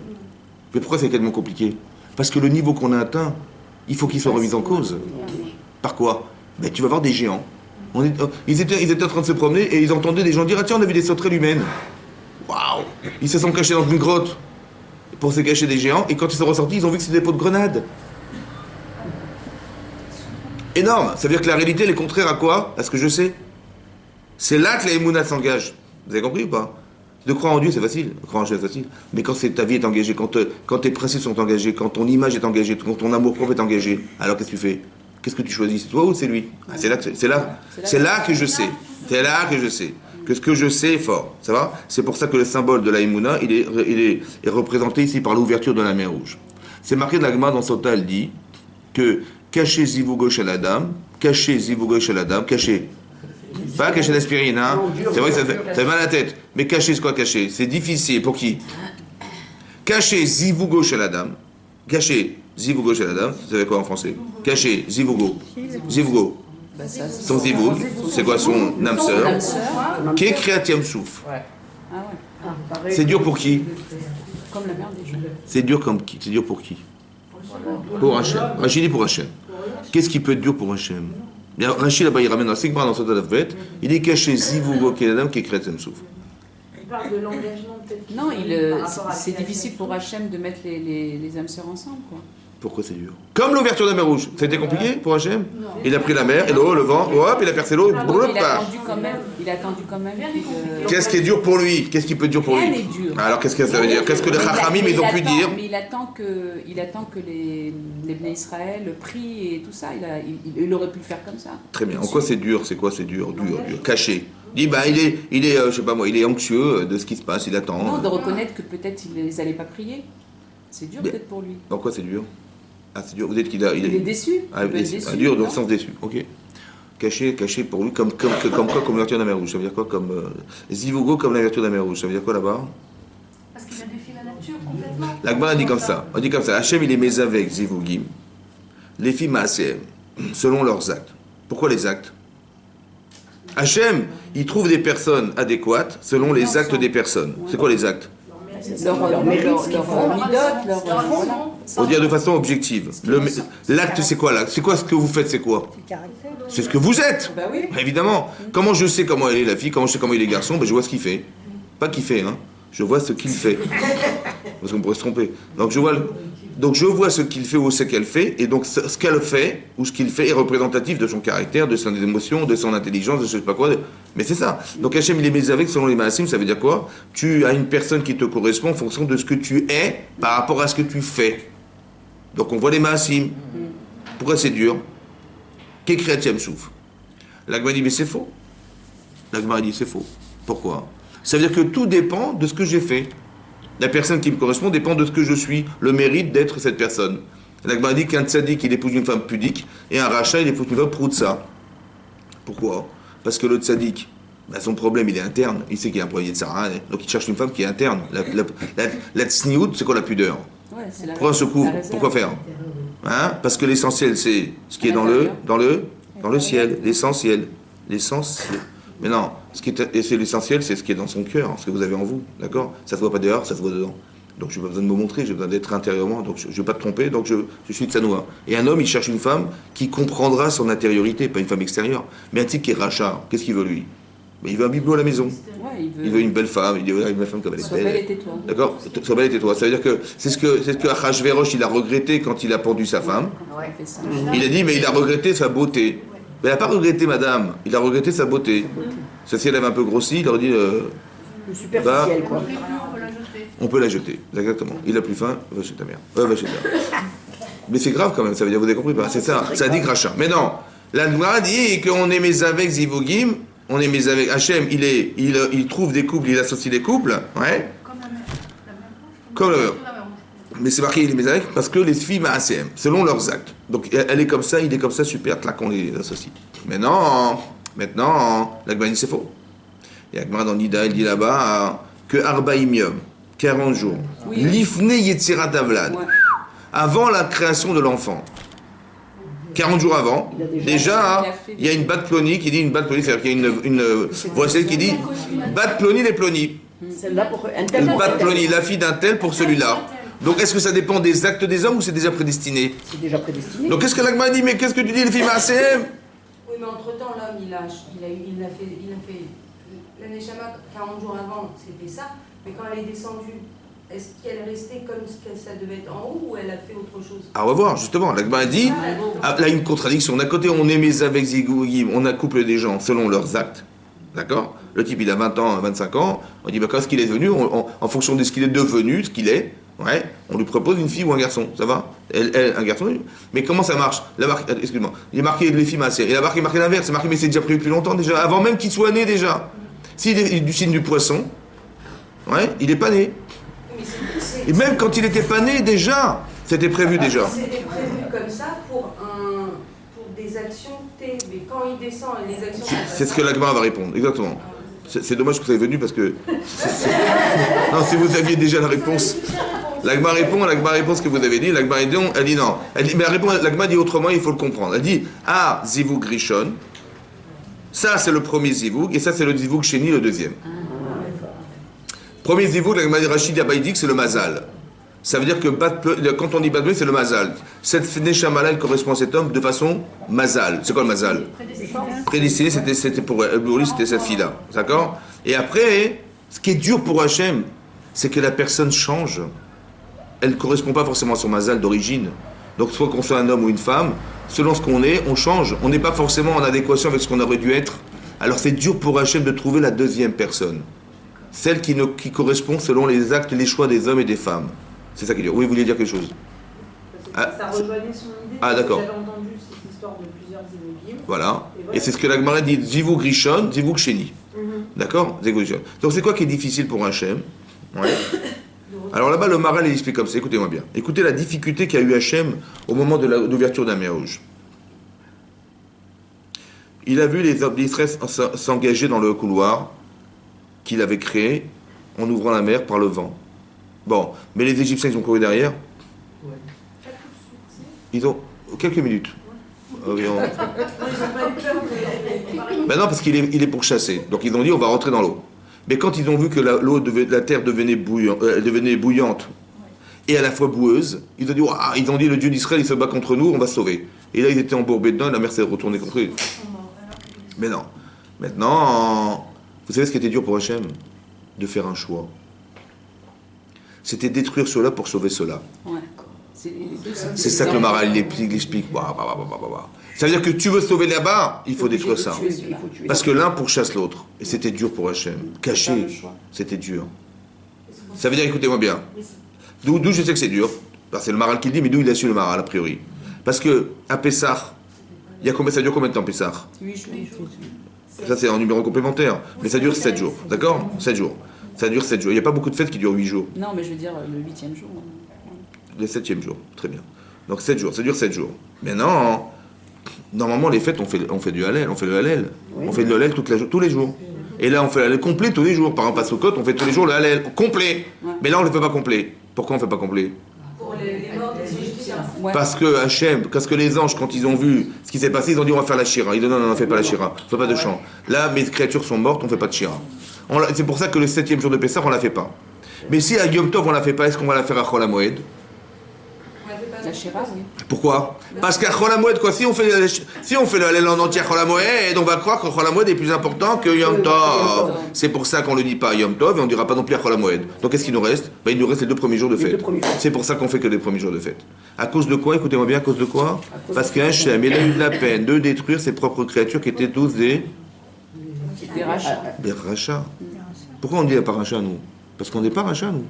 Mais pourquoi c'est tellement compliqué? Parce que le niveau qu'on a atteint, il faut qu'il soit remis en cause. Par quoi? Ben, tu vas voir des géants. Ils étaient en train de se promener et ils entendaient des gens dire: ah tiens, on a vu des sauterelles humaines. Waouh! Ils se sont cachés dans une grotte pour se cacher des géants, et quand ils sont ressortis, ils ont vu que c'était des pots de grenades. Énorme! Ça veut dire que la réalité, elle est contraire à quoi? À ce que je sais. C'est là que la Emouna s'engage. Vous avez compris ou pas? De croire en Dieu, c'est facile. Croire en Dieu, c'est facile. Mais quand ta vie est engagée, quand tes principes sont engagés, quand ton image est engagée, quand ton amour propre est engagé, alors qu'est-ce que tu fais? Qu'est-ce que tu choisis? C'est toi ou c'est lui? Ah, c'est là que je sais. C'est là que je sais. Que ce que je sais est fort. Ça va? C'est pour ça que le symbole de la Emouna, il est représenté ici par l'ouverture de la mer Rouge. C'est marqué de la Gemara dans Sota, elle dit que cacher Zivougo chez la dame, cacher Zivougo chez la dame, cacher. Pas cacher l'aspirine, hein? C'est vrai que ça fait mal à la tête. Mais cacher, c'est quoi cacher? C'est difficile. Pour qui? Cacher Zivougo chez la dame. Cacher Zivougo chez la dame. Vous savez quoi en français? Cacher Zivougo. Zivougo. Son Zivoug, c'est quoi son âme sœur? Qui est créatième souf. C'est dur pour qui? Comme la mère des gens. C'est dur comme qui? C'est dur pour qui? Pour Hachem. Rachid dit pour Hachem. Qu'est-ce qui peut être dur pour Hachem? Rachid là-bas, il ramène dans Sigmar dans son Adafvet, il dit caché Zivougo qui est la dame qui est créatième souf. Il parle de l'engagement peut-être. Non, c'est difficile pour Hachem de mettre les âmes sœurs ensemble, quoi. Pourquoi c'est dur? Comme l'ouverture de la mer Rouge. Ça a été compliqué pour Hachem? Il a pris la mer, et l'eau, le vent, hop, il a percé l'eau, Il a attendu quand même. Qu'est-ce qui est dur pour lui? Qu'est-ce qui peut être dur pour lui? Rien n'est dur. Alors qu'est-ce que ça veut dire? Qu'est-ce que les Chachamim ils ont pu dire? Mais il attend que les Bnei Israël prient et tout ça. Il aurait pu le faire comme ça. Très bien. En quoi c'est dur? C'est quoi c'est dur? Dur. Caché. Il dit, bah, il est je sais pas moi, il est anxieux de ce qui se passe, il attend. Non, de reconnaître que peut-être ils n'allaient pas prier. C'est dur peut-être pour lui. En quoi c'est dur? Ah, c'est dur. Vous dites qu'il il est déçu. Ah, déçu. Dur dans le sens déçu. Ok. Caché pour lui, comme quoi, comme l'ouverture de la mer Rouge. Ça veut dire quoi? Comme Zivougo, comme l'ouverture de la mer Rouge. Ça veut dire quoi là-bas? Parce qu'il a défié la nature complètement. La Gemara dit comme ça. On dit comme ça. Hachem, il est mes avec Zivougim. Les filles Maaseh, selon leurs actes. Pourquoi les actes? Hachem, il trouve des personnes adéquates selon les actes des personnes. C'est quoi les actes? Leur mérite, On dit de façon objective. L'acte, c'est quoi l'acte? C'est quoi ce que vous faites? C'est quoi? C'est ce que vous êtes. Bah oui. Évidemment. Comment je sais comment elle est la fille? Comment je sais comment il est garçon? Ben, je vois ce qu'il fait. Pas qu'il fait, hein. Je vois ce qu'il fait. Parce qu'on pourrait se tromper. Donc je vois ce qu'il fait ou ce qu'elle fait, et donc ce qu'elle fait ou ce qu'il fait est représentatif de son caractère, de son émotion, de son intelligence, de je sais pas quoi. Mais c'est ça. Donc Hachem il est mis avec selon les Maasim, ça veut dire quoi? Tu as une personne qui te correspond en fonction de ce que tu es par rapport à ce que tu fais. Donc on voit les Maasim. Pourquoi c'est dur? Qu'est créatif souffle? L'Agma dit mais c'est faux. L'Agma dit c'est faux. Pourquoi? Ça veut dire que tout dépend de ce que j'ai fait. La personne qui me correspond dépend de ce que je suis, le mérite d'être cette personne. L'Agma dit qu'un tzaddik, il épouse une femme pudique, et un rachat, il épouse une femme proutsa. Pourquoi? Parce que le tzaddik, son problème, il est interne. Il sait qu'il y a un problème de Sarah, donc il cherche une femme qui est interne. La tsniout, c'est quoi la pudeur? Ouais, pourquoi on se couvre? Pourquoi faire? Hein? Parce que l'essentiel, c'est ce qui est dans le ciel. L'essentiel. Mais non, c'est l'essentiel, c'est ce qui est dans son cœur, ce que vous avez en vous, d'accord? Ça se voit pas dehors, ça se voit dedans. Donc je n'ai pas besoin de me montrer, j'ai besoin d'être intérieurement, donc je ne vais pas te tromper, donc je suis tsanoua. Et un homme, il cherche une femme qui comprendra son intériorité, pas une femme extérieure. Mais un type qui est rachat, qu'est-ce qu'il veut lui? Mais il veut un bibelot à la maison. Ouais, il veut une belle femme, il dit une belle femme comme elle est belle. Sois belle et tais-toi. D'accord? Sois belle et tais-toi. Ça veut dire que c'est ce que Achashverosh, il a regretté quand il a pendu sa femme. Il a dit, mais il a regretté sa beauté. Mais il n'a pas regretté madame, il a regretté sa beauté. Ça, si elle avait un peu grossi, il aurait dit superficiel, quoi. On peut la jeter, exactement. Il a plus faim, va chez ta mère. Va chez ta mère. Mais c'est grave quand même, ça veut dire, vous avez compris pas? C'est ça, ça dit crachat. Mais non, la Gemara dit qu'on est mes avec Zivogim, on est mes avec Hachem, il trouve des couples, il associe des couples, ouais. Comme la mer. Mais c'est marqué, il est mes avec, parce que les filles Maasem, selon leurs actes. Donc elle est comme ça, il est comme ça, super, clac, on les associe. Mais non, maintenant, la Gemara dit c'est faux. Et la Gemara dans Nida, il dit là-bas que Arbaïm Yom, 40 jours, l'ifne Yetzirat Avlad, avant la création de l'enfant. 40 jours avant, déjà, il y a une bat ploni qui dit une bat ploni, c'est-à-dire qu'il y a une voici qui dit bat ploni les ploni. Celle-là pour un tel. Bat ploni, la fille d'un tel pour celui-là. Donc est-ce que ça dépend des actes des hommes ou c'est déjà prédestiné? C'est déjà prédestiné. Donc qu'est-ce que l'Agma dit? Mais qu'est-ce que tu dis, les filles ACM? Oui, mais entre-temps, l'homme, il a fait la Neshama 40 jours avant, c'était ça. Mais quand elle est descendue, est-ce qu'elle est restée comme ça devait être en haut ou elle a fait autre chose? Ah, on va voir, justement. L'Agma dit, là, il y a une contradiction. D'un côté, on aimait avec Zigouïm, on accouple des gens selon leurs actes. D'accord? Le type, il a 20 ans, 25 ans. On dit, bah, quand est-ce qu'il est devenu, en fonction de ce qu'il est devenu, ce qu'il est, ouais, on lui propose une fille ou un garçon. Ça va? Elle, un garçon. Mais comment ça marche? Excuse-moi. Il est marqué les filles massées. Il a marqué l'inverse. C'est marqué, mais c'est déjà prévu depuis longtemps déjà. Avant même qu'il soit né déjà. S'il est du signe du poisson, ouais, il n'est pas né. Et même quand il n'était pas né, déjà, c'était prévu déjà. C'était prévu comme ça pour des actions T, mais quand il descend, les actions... C'est ce que l'Agma va répondre, exactement. C'est dommage que vous soyez venu parce que... Non, si vous aviez déjà la réponse... L'Agma répond ce que vous avez dit. L'Agma elle dit non. Mais l'Agma dit autrement, il faut le comprendre. Elle dit, ah, Zivug Rishon, ça c'est le premier Zivug, et ça c'est le Zivug Sheni, le deuxième. Premier Zivug, l'Agma dit Rachid Abaïdik, c'est le Mazal. Ça veut dire que quand on dit Bat Bnei, c'est le Mazal. Cette Neshama-là, elle correspond à cet homme de façon Mazal. C'est quoi le Mazal? Prédestiné, c'était pour lui, c'était cette fille-là. D'accord? Et après, ce qui est dur pour Hachem, c'est que la personne change. Elle ne correspond pas forcément à son Mazal d'origine. Donc, soit qu'on soit un homme ou une femme, selon ce qu'on est, on change. On n'est pas forcément en adéquation avec ce qu'on aurait dû être. Alors, c'est dur pour Hachem de trouver la deuxième personne. Celle qui correspond selon les actes et les choix des hommes et des femmes. C'est ça qui est dur. Oui, vous vouliez dire quelque chose? Ça rejoignait son idée. Ah, d'accord. J'avais entendu cette histoire de plusieurs Zivugim. Voilà. Et c'est ce que la Gemara dit, Zivug Rishon, Zivug Sheni. D'accord? Zivug Rishon. Donc c'est quoi qui est difficile pour Hachem? Ouais. Alors là-bas, le Maral, il explique comme ça. Écoutez-moi bien. Écoutez la difficulté qu'a eu Hachem au moment de l'ouverture d'un Mérouge. Il a vu les hommes d'Israël s'engager dans le couloir qu'il avait créé en ouvrant la mer par le vent. Bon, mais les Égyptiens, ils ont couru derrière. Ils ont quelques minutes. Ben non, parce qu'il est pour chasser. Donc ils ont dit, on va rentrer dans l'eau. Mais quand ils ont vu que la terre devenait bouillante et à la fois boueuse, ils ont dit, le Dieu d'Israël, il se bat contre nous, on va se sauver. Et là, ils étaient embourbés dedans et la mer s'est retournée contre eux. Mais non. Maintenant, vous savez ce qui était dur pour Hachem? De faire un choix. C'était détruire cela pour sauver cela. Ouais. C'est ça que le Maral il explique. Ça veut dire que tu veux sauver là-bas, il faut détruire ça. Parce que l'un pourchasse l'autre. Et c'était dur pour Hachem. Caché, c'était dur. Ça veut dire, écoutez-moi bien. D'où je sais que c'est dur. C'est le Maral qui le dit, mais d'où il a su le Maral, a priori. Parce que à Pessah, ça dure combien de temps Pessah? 8 jours. Ça c'est en numéro complémentaire. Mais ça dure 7 jours. D'accord? 7 jours. Ça dure 7 jours. Il n'y a pas beaucoup de fêtes qui durent 8 jours. Non, mais je veux dire le 8e jour. Le 7e jour, très bien. Donc 7 jours, ça dure 7 jours. Mais non, normalement les fêtes, on fait du Hallel, on fait le Hallel. Oui. On fait le Hallel tous les jours. Et là, on fait le Hallel complet tous les jours. Par exemple, à Sukkot, on fait tous les jours le Hallel complet. Ouais. Mais là, on ne le fait pas complet. Pourquoi on ne fait pas complet? Pour les morts des Égyptiens. Ouais. Parce que Hachem, parce que les anges, quand ils ont vu ce qui s'est passé, ils ont dit on va faire la Shira. Ils disent non, on ne fait pas la Shira. On ne fait pas de chant. Là, mes créatures sont mortes, on ne fait pas de Shira. C'est pour ça que le 7e jour de Pessah, on ne la fait pas. Mais si à Yom Tov, on ne la fait pas, est-ce qu'on va la faire à Chol HaMoed? La Shira, oui. Pourquoi? Parce qu'à Chol HaMoed, quoi, si on fait le Hallel en entier à Chol HaMoed, on va croire que Chol HaMoed est plus important que Yom Tov. C'est pour ça qu'on ne le dit pas à Yom Tov et on ne dira pas non plus à Chol HaMoed. Donc qu'est-ce qu'il nous reste? Il nous reste les 2 premiers jours de fête. C'est pour ça qu'on fait que les premiers jours de fête. À cause de quoi? Écoutez-moi bien, à cause de quoi? Parce qu'Hachem, il a eu de la peine de détruire ses propres créatures qui étaient tous des rachats. Des rachats. Pourquoi on dit pas rachat, nous? Parce qu'on n'est pas rachat, nous.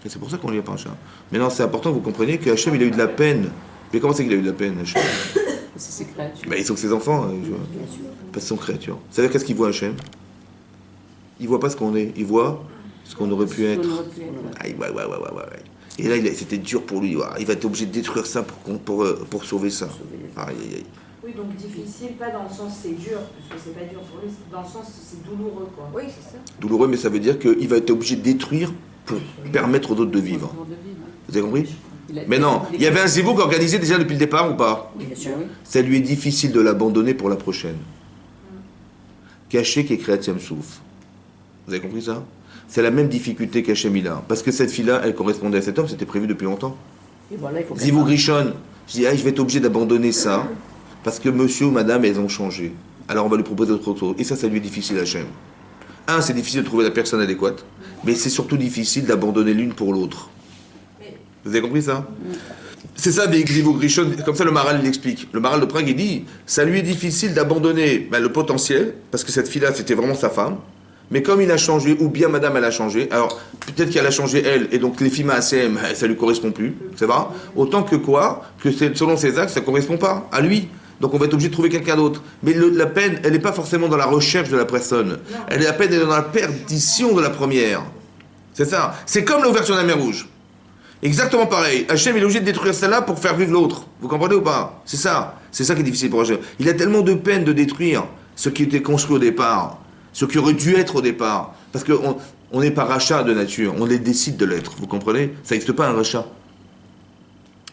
Et c'est pour ça qu'on ne dit pas rachat. Maintenant, c'est important que vous compreniez qu'Hachem, il a eu de la peine. Mais comment c'est qu'il a eu de la peine, Hachem? C'est ses créatures. Ben, ils sont que ses enfants, pas son créature. Ça veut dire qu'est-ce qu'il voit, Hachem? Il voit pas ce qu'on est, il voit ce qu'on aurait pu être. Ouais. Et là, c'était dur pour lui. Il va être obligé de détruire ça pour sauver ça. Oui, donc difficile, pas dans le sens c'est dur, parce que c'est pas dur pour lui, dans le sens c'est douloureux, quoi. Oui, c'est ça. Douloureux, mais ça veut dire qu'il va être obligé de détruire pour permettre aux autres de vivre. Vous avez compris? Mais non, il y avait un Zivug organisé déjà depuis le départ ou pas? Bien sûr, oui. Ça lui est difficile de l'abandonner pour la prochaine. Caché qui est créé à Souf. Vous avez compris ça? C'est la même difficulté qu'Hachem il a. Parce que cette fille-là, elle correspondait à cet homme, c'était prévu depuis longtemps. Et voilà, il faut Zivou Grishon, je dis, ah, je vais être obligé d'abandonner ça, parce que monsieur ou madame, elles ont changé. Alors on va lui proposer autre chose. Et ça lui est difficile, Hachem. Un, c'est difficile de trouver la personne adéquate, mais c'est surtout difficile d'abandonner l'une pour l'autre. Vous avez compris ça? C'est ça des Zivou Grishon, comme ça le Maral l'explique. Le Maral de Prague, il dit, ça lui est difficile d'abandonner le potentiel, parce que cette fille-là, c'était vraiment sa femme, mais comme il a changé, ou bien madame, elle a changé, alors peut-être qu'elle a changé elle, et donc les filles ACM, ça lui correspond plus, c'est vrai? Autant que quoi? Que selon ses actes, ça correspond pas à lui. Donc on va être obligé de trouver quelqu'un d'autre. Mais la peine, elle n'est pas forcément dans la recherche de la personne. La peine, elle est dans la perdition de la première. C'est ça. C'est comme l'ouverture de la mer Rouge. Exactement pareil. Hachem, il est obligé de détruire celle-là pour faire vivre l'autre. Vous comprenez ou pas? C'est ça. C'est ça qui est difficile pour Hachem. Il a tellement de peine de détruire ce qui était construit au départ, ce qui aurait dû être au départ. Parce qu'on n'est pas rachat de nature, on les décide de l'être. Vous comprenez? Ça n'existe pas un rachat.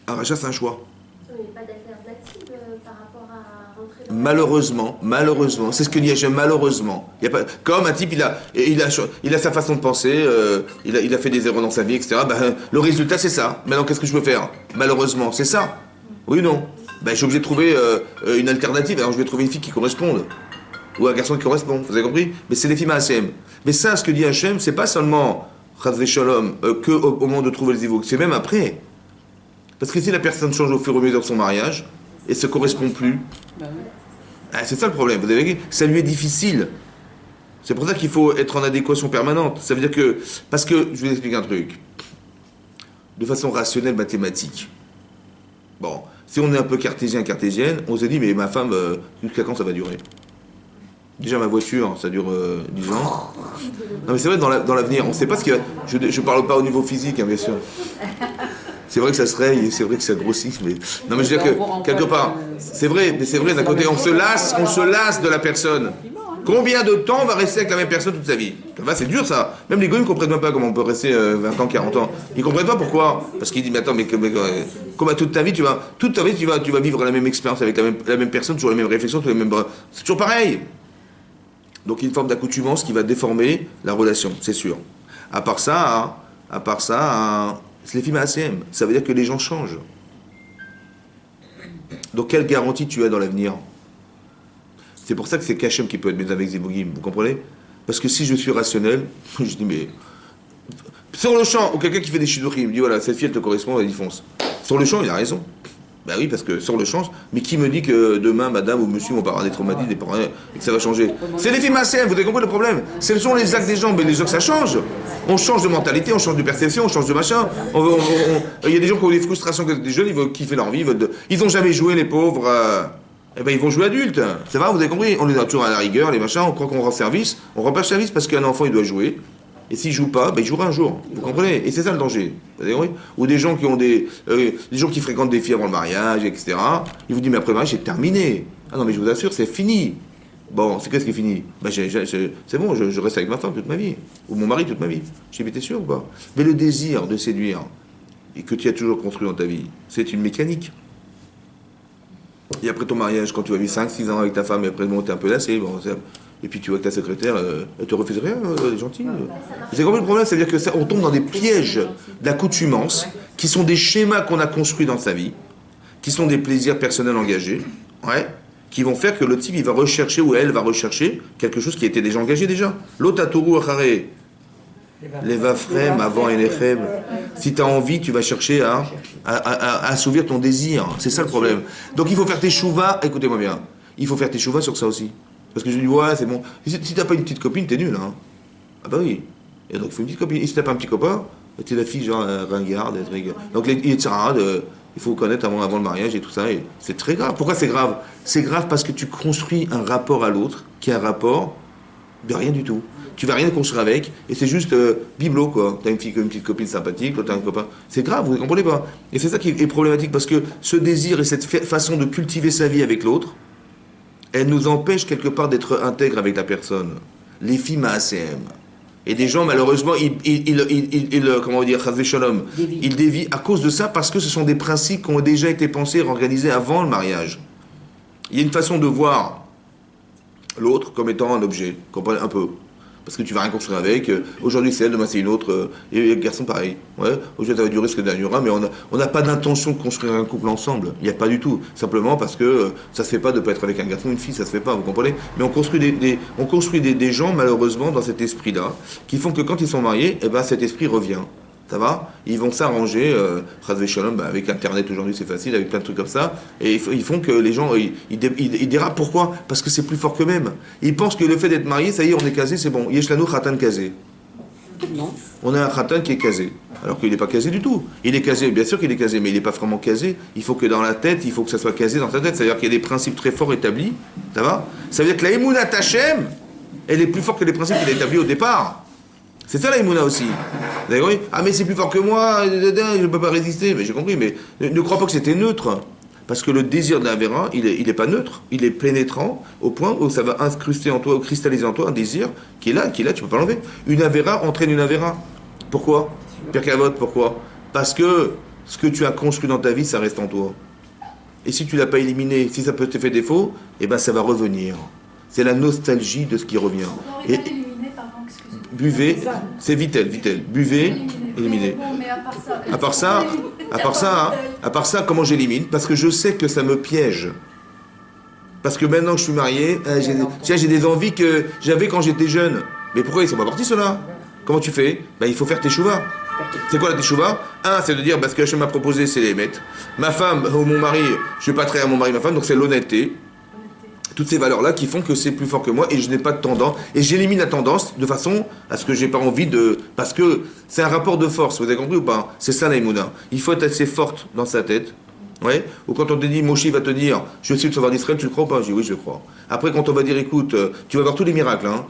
Un rachat, c'est un choix. Il n'y a pas d'alternative par rapport à rentrer dans... Malheureusement, c'est ce que dit Hachem, malheureusement. Il y a pas, comme un type, il a sa façon de penser, il a fait des erreurs dans sa vie, etc. Le résultat, c'est ça. Maintenant, qu'est-ce que je peux faire? Malheureusement, c'est ça. Oui ou non? Je suis obligé de trouver une alternative. Alors, je vais trouver une fille qui corresponde. Ou un garçon qui correspond. Vous avez compris? Mais c'est les filles Hachem. Mais ça, ce que dit Hachem, c'est pas seulement Chaz Shalom, qu'au moment de trouver le zivug. C'est même après. Parce que si la personne change au fur et à mesure de son mariage, et ne se correspond plus, c'est ça le problème, vous avez vu, ça lui est difficile. C'est pour ça qu'il faut être en adéquation permanente. Ça veut dire que, parce que, je vais vous expliquer un truc, de façon rationnelle, mathématique. Bon, si on est un peu cartésienne, on se dit, mais ma femme, jusqu'à quand ça va durer? Déjà ma voiture, ça dure 10 ans. Non mais c'est vrai, dans l'avenir, on ne sait pas ce qu'il y a. Je ne parle pas au niveau physique, hein, bien sûr. C'est vrai que ça se raye, c'est vrai que ça grossit, mais... Non mais je veux dire que, quelque part, c'est vrai, mais c'est vrai, d'un côté, on se lasse de la personne. Combien de temps on va rester avec la même personne toute sa vie? C'est dur ça. Même les gars ne comprennent même pas comment on peut rester 20 ans, 40 ans. Ils ne comprennent pas pourquoi. Parce qu'ils disent, mais attends, mais comme toute ta vie, tu vas vivre la même expérience avec la même personne, toujours les mêmes réflexions, toujours les mêmes... C'est toujours pareil. Donc il y a une forme d'accoutumance qui va déformer la relation, c'est sûr. À part ça, c'est les films ACM. Ça veut dire que les gens changent. Donc quelle garantie tu as dans l'avenir? C'est pour ça que c'est Hachem qui peut être avec Zivugim, vous comprenez? Parce que si je suis rationnel, je dis mais... Sur le champ, ou quelqu'un qui fait des shidurim, il me dit voilà, cette fille elle te correspond, elle y fonce. Sur le champ, il a raison. Ben oui, parce que sur le champ, mais qui me dit que demain, madame ou monsieur vont pas avoir des traumatismes, et que ça va changer? C'est les films ACM, vous avez compris le problème? Ce sont les actes des gens, mais les gens, ça change. On change de mentalité, on change de perception, on change de machin. Il y a des gens qui ont des frustrations, des jeunes, ils veulent kiffer leur vie, ils n'ont jamais joué, les pauvres. Eh ben ils vont jouer adultes. Ça va, vous avez compris? On les a toujours à la rigueur, les machins, on croit qu'on rend service. On rend pas service parce qu'un enfant, il doit jouer. Et s'il joue pas, il jouera un jour. Vous comprenez? Et c'est ça le danger. Vous avez compris? Ou des gens qui ont des gens qui fréquentent des filles avant le mariage, etc. Ils vous disent, mais après le mariage, c'est terminé. Ah non, mais je vous assure, c'est fini. Bon, c'est qu'est-ce qui est fini? C'est bon, je reste avec ma femme toute ma vie. Ou mon mari toute ma vie. Je dis, mais t'es sûr ou pas? Mais le désir de séduire, et que tu as toujours construit dans ta vie, c'est une mécanique. Et après ton mariage, quand tu vas vivre 5-6 ans avec ta femme, et après, bon, t'es un peu lassé, bon, et puis tu vois que ta secrétaire, elle te refuse rien, elle est gentille. C'est compris le problème, c'est-à-dire que on tombe dans des pièges d'accoutumance, qui sont des schémas qu'on a construits dans sa vie, qui sont des plaisirs personnels engagés, qui vont faire que le type, il va rechercher, ou elle va rechercher, quelque chose qui était déjà engagé déjà. L'otatourou achare, les vafrem avant et les fem. Si tu as envie, tu vas chercher à assouvir ton désir. C'est ça le problème. Donc il faut faire tes chouvas, écoutez-moi bien, il faut faire tes chouvas sur ça aussi. Parce que je dis, ouais, c'est bon. Si t'as pas une petite copine, t'es nul, hein. Ah bah oui. Et donc il faut une petite copine. Et si t'as pas un petit copain, t'es la fille genre ringarde, donc il faut connaître avant le mariage et tout ça. Et c'est très grave. Pourquoi c'est grave? C'est grave parce que tu construis un rapport à l'autre qui est un rapport de rien du tout. Tu vas rien construire avec, et c'est juste bibelot, quoi. T'as une petite copine sympathique, toi t'as un copain. C'est grave, vous ne comprenez pas. Et c'est ça qui est problématique, parce que ce désir et cette façon de cultiver sa vie avec l'autre, elle nous empêche quelque part d'être intègre avec la personne. Les filles ACM. Et des gens, malheureusement, comment dire, Chazé Shalom, ils dévient à cause de ça, parce que ce sont des principes qui ont déjà été pensés et organisés avant le mariage. Il y a une façon de voir l'autre comme étant un objet, comprenez un peu. Parce que tu vas rien construire avec. Aujourd'hui c'est elle, demain c'est une autre. Et les garçons pareil. Ouais. Aujourd'hui ça va durer ce que ça durera, mais on n'a pas d'intention de construire un couple ensemble. Il n'y a pas du tout. Simplement parce que ça se fait pas de pas être avec un garçon ou une fille, ça se fait pas, vous comprenez. Mais on construit des gens malheureusement dans cet esprit-là, qui font que quand ils sont mariés, eh ben cet esprit revient. Ça va? Ils vont s'arranger, avec Internet aujourd'hui c'est facile, avec plein de trucs comme ça, et ils font que les gens, ils dérapent. Pourquoi? Parce que c'est plus fort qu'eux-mêmes. Ils pensent que le fait d'être marié, ça y est, on est casé, c'est bon. Yeshlanu khatan casé. Non. On a un khatan qui est casé, alors qu'il n'est pas casé du tout. Il est casé, bien sûr qu'il est casé, mais il n'est pas vraiment casé. Il faut que dans la tête, il faut que ça soit casé dans ta tête. C'est-à-dire qu'il y a des principes très forts établis, ça va? Ça veut dire que la Emouna Tachem, elle est plus forte que les principes qu'il a établis au départ. C'est ça la Emouna aussi. Vous avez compris? Ah mais c'est plus fort que moi, je ne peux pas résister. Mais j'ai compris, mais ne crois pas que c'était neutre. Parce que le désir de la Vera, il est pas neutre. Il est pénétrant au point où ça va incruster en toi, ou cristalliser en toi un désir qui est là, tu ne peux pas l'enlever. Une Avera entraîne une Avera. Pourquoi? Pierre Cavotte, pourquoi? Parce que ce que tu as construit dans ta vie, ça reste en toi. Et si tu ne l'as pas éliminé, si ça peut te faire défaut, eh ben ça va revenir. C'est la nostalgie de ce qui revient. Et buvez, c'est Vitel, buvez, éliminez. Bon, mais À part ça, comment j'élimine? Parce que je sais que ça me piège. Parce que maintenant que je suis marié, j'ai des envies que j'avais quand j'étais jeune. Mais pourquoi ils sont pas partis ceux-là? Comment tu fais? Ben, il faut faire teshuva. C'est quoi la teshuva? Un, c'est de dire, ce que Hachem m'a proposé, c'est les mettre. Ma femme ou mon mari, je vais pas trahir mon mari, ma femme, donc c'est l'honnêteté. Toutes ces valeurs-là qui font que c'est plus fort que moi et je n'ai pas de tendance. Et j'élimine la tendance de façon à ce que j'ai pas envie de... Parce que c'est un rapport de force, vous avez compris ou pas? C'est ça la Emouna. Il faut être assez forte dans sa tête. Ouais. Ou quand on te dit, Moshe va te dire, je suis le sauveur d'Israël, tu le crois ou pas? Je dis oui, je le crois. Après, quand on va dire, écoute, tu vas voir tous les miracles, hein,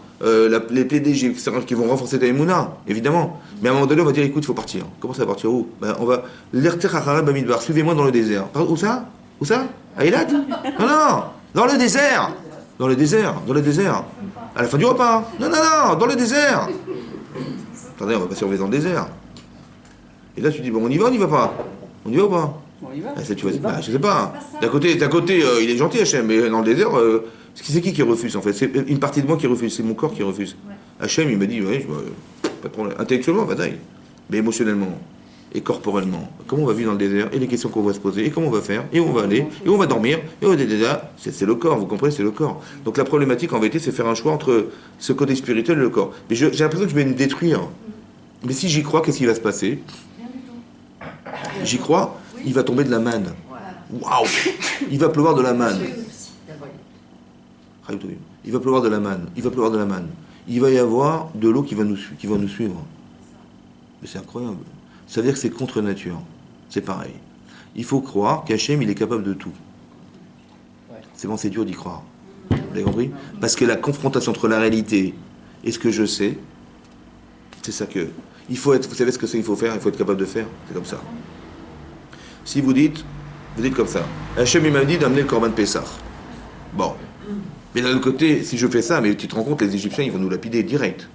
les PDG, etc., qui vont renforcer ta Emouna, évidemment. Mais à un moment donné, on va dire, écoute, il faut partir. Comment ça va partir où? On va... Suivez-moi dans le désert. Où ça? Où ça? À Eilat? Non. Dans le désert. À la fin du repas. Non, dans le désert. Attendez, on va pas surveiller dans le désert. Et là, tu dis, bon, on y va ou pas? On y va ou pas? On y va. Tu vas, je sais pas. D'un côté, il est gentil, Hachem, mais dans le désert, c'est qui refuse, en fait? C'est une partie de moi qui refuse, c'est mon corps qui refuse. Hachem, il me dit, oui, pas de problème. Intellectuellement, bataille. Mais émotionnellement et corporellement, comment on va vivre dans le désert, et les questions qu'on va se poser, et comment on va faire, et où on va aller, et où on va dormir, et au désert, c'est le corps, vous comprenez, c'est le corps. Donc la problématique en vérité, c'est faire un choix entre ce côté spirituel et le corps. Mais j'ai l'impression que je vais me détruire. Mais si j'y crois, qu'est-ce qui va se passer? J'y crois, il va tomber de la manne. Waouh! Il va pleuvoir de la manne. Il va pleuvoir de la manne. Il va y avoir de l'eau qui va nous suivre. Mais c'est incroyable. Ça veut dire que c'est contre nature. C'est pareil. Il faut croire qu'Hachem, il est capable de tout. C'est bon, c'est dur d'y croire. Vous avez compris? Parce que la confrontation entre la réalité et ce que je sais, c'est ça que... Il faut être... Vous savez ce que c'est qu'il faut faire? Il faut être capable de faire. C'est comme ça. Si vous dites comme ça. Hachem, il m'a dit d'amener le Corban Pessah. Bon. Mais d'un autre côté, si je fais ça, mais tu te rends compte, les Égyptiens, ils vont nous lapider direct.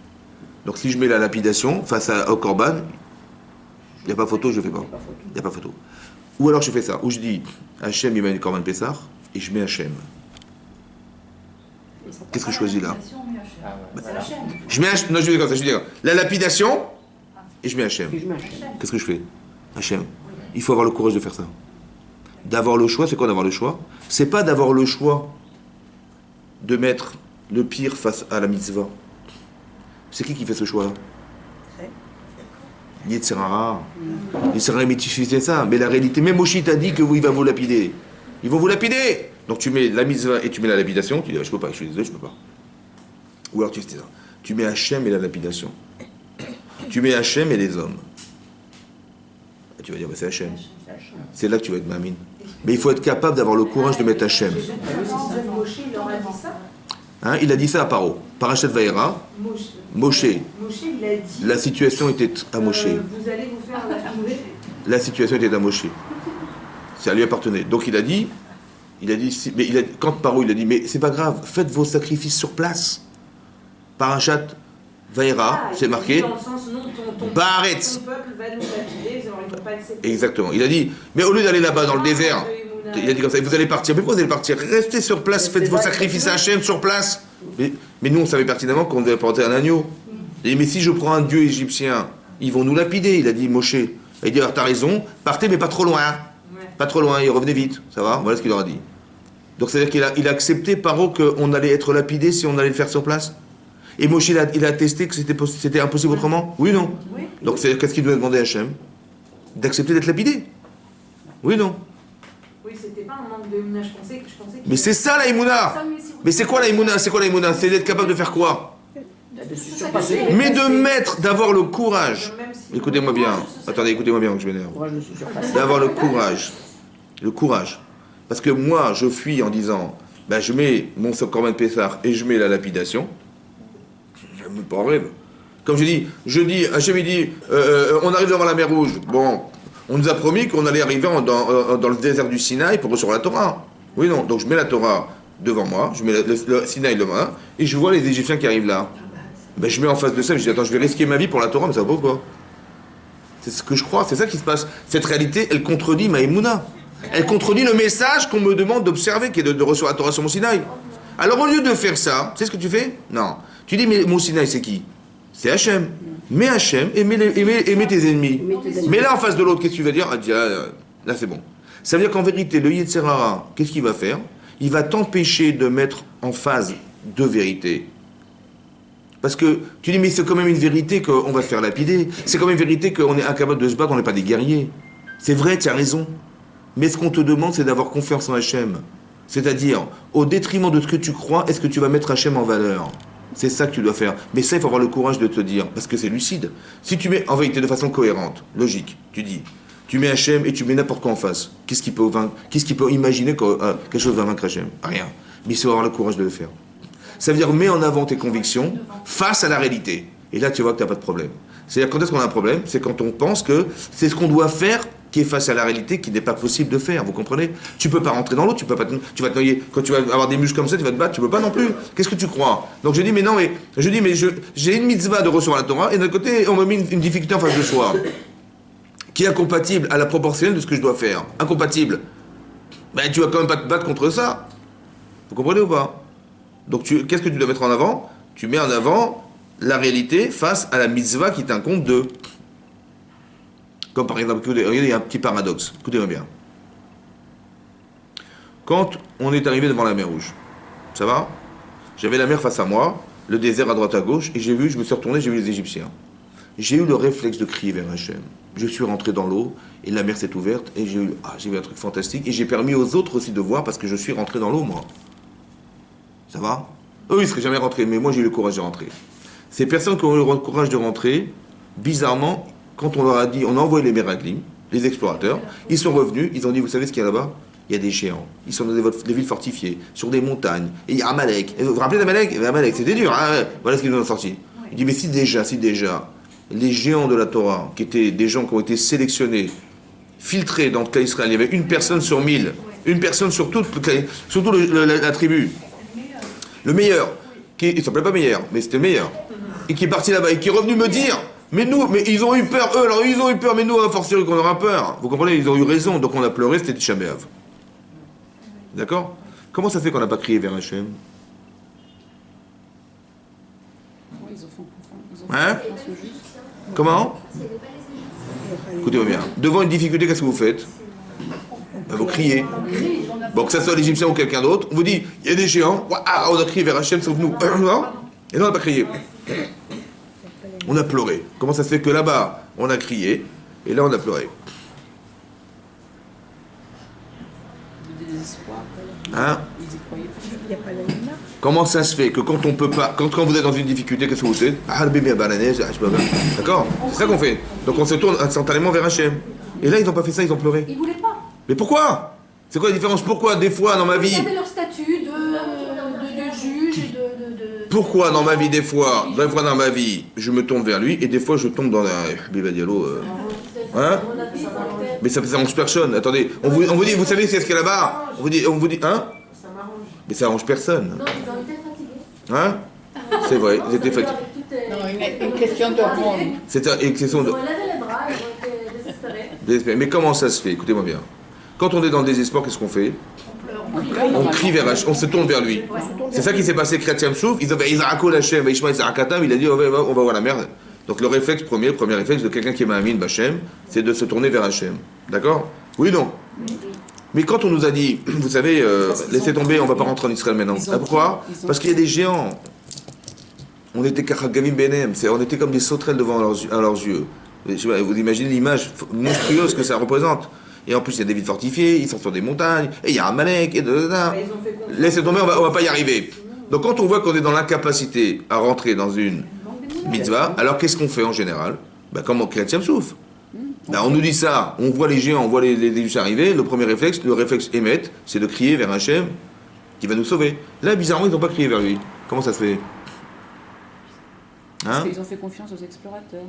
Donc si je mets la lapidation face au Corban, il n'y a pas photo, je ne fais pas. Il n'y a pas photo. Ou alors je fais ça, où je dis Hachem, il m'a dit Corban Pessah, et je mets Hachem. Qu'est-ce que je choisis là? Je mets Hachem. Non, je vais comme ça, je dis la lapidation, et je mets Hachem. Qu'est-ce que je fais? Hachem. Il faut avoir le courage de faire ça. D'avoir le choix, c'est quoi d'avoir le choix? C'est pas d'avoir le choix de mettre le pire face à la mitzvah. C'est qui fait ce choix-là? Yetzirah. Yetzirah, mais tu fais ça. Mais la réalité, même Moshe t'a dit que il va vous lapider. Ils vont vous lapider. Donc tu mets la mitzvah et tu mets la lapidation. Tu dis, je peux pas, je suis désolé, je peux pas. Ou alors tu fais ça. Tu mets Hachem et la lapidation. Tu mets Hachem et les hommes. Et tu vas dire, c'est Hachem. C'est là que tu vas être mamine. Mais il faut être capable d'avoir le courage de mettre Hachem. Hein, il a dit ça à Paro. Parashat Vaïra. Moshe. Il a dit. La situation était à Moshe. Vous allez vous faire la foulée. La situation était à Moshe. Ça lui appartenait. Donc il a dit, quand Paro il a dit, mais c'est pas grave, faites vos sacrifices sur place. Parashat Vaïra, c'est marqué. Dans le sens, non, ton peuple va nous lapider, ils ne vont pas accepter. Exactement. Il a dit, mais au lieu d'aller là-bas dans le désert, il a dit comme ça, vous allez partir. Mais pourquoi vous allez partir? Restez sur place, faites vos sacrifices à Hachem sur place. Mais Mais nous, on savait pertinemment qu'on devait porter un agneau. Et mais si je prends un dieu égyptien, ils vont nous lapider, il a dit Moshe. Il dit, alors t'as raison, partez mais pas trop loin. Pas trop loin, et revenez vite, ça va? Voilà ce qu'il leur a dit. Donc c'est-à-dire qu'il a accepté Paro qu'on allait être lapidé si on allait le faire sur place. Et Moshe, il a attesté que c'était impossible autrement? Oui, non? Oui. Donc c'est-à-dire qu'est-ce qu'il doit demander à Hachem? D'accepter d'être lapidé? Oui, non? Oui, c'était pas un manque de Emouna, je pensais Mais c'est ça la Emouna! Mais c'est quoi la Emouna? C'est quoi la Emouna? C'est d'être capable de faire quoi? De se surpasser. Mais d'avoir le courage. Écoutez-moi bien. Attendez, écoutez-moi bien que je m'énerve. Courage de se surpasser. D'avoir le courage. Le courage. Parce que moi, je fuis en disant, ben, je mets mon Corban Pessah et je mets la lapidation. Je ne me pas en rêve. Comme je dis, Hachem il dit, on arrive devant la mer Rouge. Bon, on nous a promis qu'on allait arriver dans le désert du Sinaï pour recevoir la Torah. Oui, non. Donc je mets la Torah devant moi, je mets le Sinaï devant moi, et je vois les Égyptiens qui arrivent là. Ben, je mets en face de ça, je dis, attends, je vais risquer ma vie pour la Torah, mais ça va pas quoi? C'est ce que je crois, c'est ça qui se passe. Cette réalité, elle contredit ma Emouna. Elle contredit le message qu'on me demande d'observer, qui est de recevoir la Torah sur mon Sinaï. Alors au lieu de faire ça, tu sais ce que tu fais? Non. Tu dis, mais mon Sinaï, c'est qui? C'est Hachem. Mets Hachem et mets tes ennemis. Mais là, en face de l'autre, qu'est-ce que tu vas dire? Ah, là, c'est bon. Ça veut dire qu'en vérité, le Yetzer Hara, qu'est-ce qu'il va faire? Il va t'empêcher de mettre en phase deux vérités. Parce que tu dis, mais c'est quand même une vérité qu'on va se faire lapider. C'est quand même une vérité qu'on est incapable de se battre, on n'est pas des guerriers. C'est vrai, tu as raison. Mais ce qu'on te demande, c'est d'avoir confiance en Hachem. C'est-à-dire, au détriment de ce que tu crois, est-ce que tu vas mettre Hachem en valeur? C'est ça que tu dois faire. Mais ça, il faut avoir le courage de te dire, parce que c'est lucide. Si tu mets, en vérité, de façon cohérente, logique, tu dis, tu mets Hachem et tu mets n'importe quoi en face. Qu'est-ce qui peut vaincre? Qu'est-ce qui peut imaginer que quelque chose va vaincre Hachem? Rien. Mais il faut avoir le courage de le faire. Ça veut dire, mets en avant tes convictions face à la réalité. Et là, tu vois que tu n'as pas de problème. C'est-à-dire, quand est-ce qu'on a un problème? C'est quand on pense que c'est ce qu'on doit faire qui est face à la réalité qui n'est pas possible de faire. Vous comprenez? Tu peux pas rentrer dans l'eau, tu vas te noyer. Quand tu vas avoir des muscles comme ça, tu vas te battre, tu peux pas non plus. Qu'est-ce que tu crois? Donc je dis, mais non, mais j'ai une mitzvah de recevoir la Torah, et d'un côté, on m'a mis une difficulté en face de soi, qui est incompatible à la proportionnelle de ce que je dois faire. Incompatible. Ben, tu vas quand même pas te battre contre ça. Vous comprenez ou pas? Donc qu'est-ce que tu dois mettre en avant? Tu mets en avant la réalité face à la mitzvah qui t'incombe de... Comme par exemple, regardez, il y a un petit paradoxe. Écoutez-moi bien. Quand on est arrivé devant la mer Rouge, ça va? J'avais la mer face à moi, le désert à droite à gauche, et je me suis retourné, j'ai vu les Égyptiens. J'ai eu le réflexe de crier vers Hachem. Je suis rentré dans l'eau, et la mer s'est ouverte, et j'ai vu un truc fantastique, et j'ai permis aux autres aussi de voir, parce que je suis rentré dans l'eau, moi. Ça va? Eux, ils ne seraient jamais rentrés, mais moi, j'ai eu le courage de rentrer. Ces personnes qui ont eu le courage de rentrer, bizarrement, quand on leur a dit, on a envoyé les Meraglim, les explorateurs, ils sont revenus, ils ont dit, vous savez ce qu'il y a là-bas? Il y a des géants. Ils sont dans des villes fortifiées, sur des montagnes. Et il y a Amalek. Et vous vous rappelez d'Amalek? Amalek, c'était dur, hein? Voilà ce qu'ils nous ont sorti. Il dit, mais si déjà, les géants de la Torah, qui étaient des gens qui ont été sélectionnés, filtrés dans le cas Israël, il y avait une personne sur 1000, une personne sur toute la tribu. Le meilleur, il ne s'appelait pas meilleur, mais c'était le meilleur, et qui est parti là-bas, et qui est revenu me dire, mais ils ont eu peur, eux, alors ils ont eu peur, mais nous, à fortiori qu'on aura peur. Vous comprenez, ils ont eu raison, donc on a pleuré, c'était Tisha B'Av. D'accord? Comment ça fait qu'on n'a pas crié vers Hachem? Ouais, ils ont Hein? C'est pas les Égyptiens. Comment? C'est pas les Égyptiens. Écoutez-moi bien, devant une difficulté, qu'est-ce que vous faites? Ben, vous criez. Bon, que ça soit l'Égyptien ou quelqu'un d'autre, on vous dit, il y a des géants, on a crié vers Hachem, sauve-nous. Non? Et non, on n'a pas crié. On a pleuré. Comment ça se fait que là-bas, on a crié, et là, on a pleuré? du désespoir. Hein? Ils y croyaient plus. Il n'y a pas la lumière. Comment ça se fait que quand on peut pas, quand vous êtes dans une difficulté, qu'est-ce que vous faites? D'accord? C'est ça qu'on fait. Donc on se tourne instantanément vers Hachem. Et là, ils n'ont pas fait ça, ils ont pleuré. Ils voulaient pas. Mais pourquoi? C'est quoi la différence? Pourquoi, des fois, dans ma vie, Ils avaient leur statut de juge et de... pourquoi dans ma vie, des fois dans ma vie, je me tourne vers lui, et des fois, je tombe dans un Biba Diallo. Hein? Mais ça arrange personne. Attendez, on vous dit, vous savez c'est ce qu'il y a là-bas? On vous dit, hein? Ça m'arrange. Mais ça arrange personne. Non, ils ont été fatigués. Hein? C'est vrai, ils étaient fatigués. Non, une question d'hormones. C'est une question de... Ils ont levé les bras, ils ont été désespérés. désespéré. Mais comment ça se fait? Écoutez-moi bien. Quand on est dans le désespoir, qu'est-ce qu'on fait? On crie vers Hachem, on se tourne vers lui. C'est ça qui s'est passé, Kriyat Souf. Ils avaient Israël Hachem, Ishmael Zarakatam, il a dit on va voir la merde. Donc le premier réflexe de quelqu'un qui est Ma'amin B'Hachem, c'est de se tourner vers Hachem. D'accord? Oui, non? Mais quand on nous a dit, vous savez, laissez tomber, on ne va pas rentrer en Israël maintenant. Ah, pourquoi? Parce qu'il y a des géants. On était Kachagavim Benem, on était comme des sauterelles devant leurs yeux. Vous imaginez l'image monstrueuse que ça représente. Et en plus, il y a des villes fortifiées, ils sont sur des montagnes, et il y a un Malek, et laissez tomber, on va pas y arriver. Donc quand on voit qu'on est dans l'incapacité à rentrer dans une mitzvah, alors qu'est-ce qu'on fait en général? Comme en Kriyat Souf. On nous dit ça, on voit les géants, on voit les Juifs arriver, le réflexe émettre, c'est de crier vers Hachem qui va nous sauver. Là, bizarrement, ils n'ont pas crié vers lui. Comment ça se fait? Parce qu'ils ont fait confiance aux explorateurs.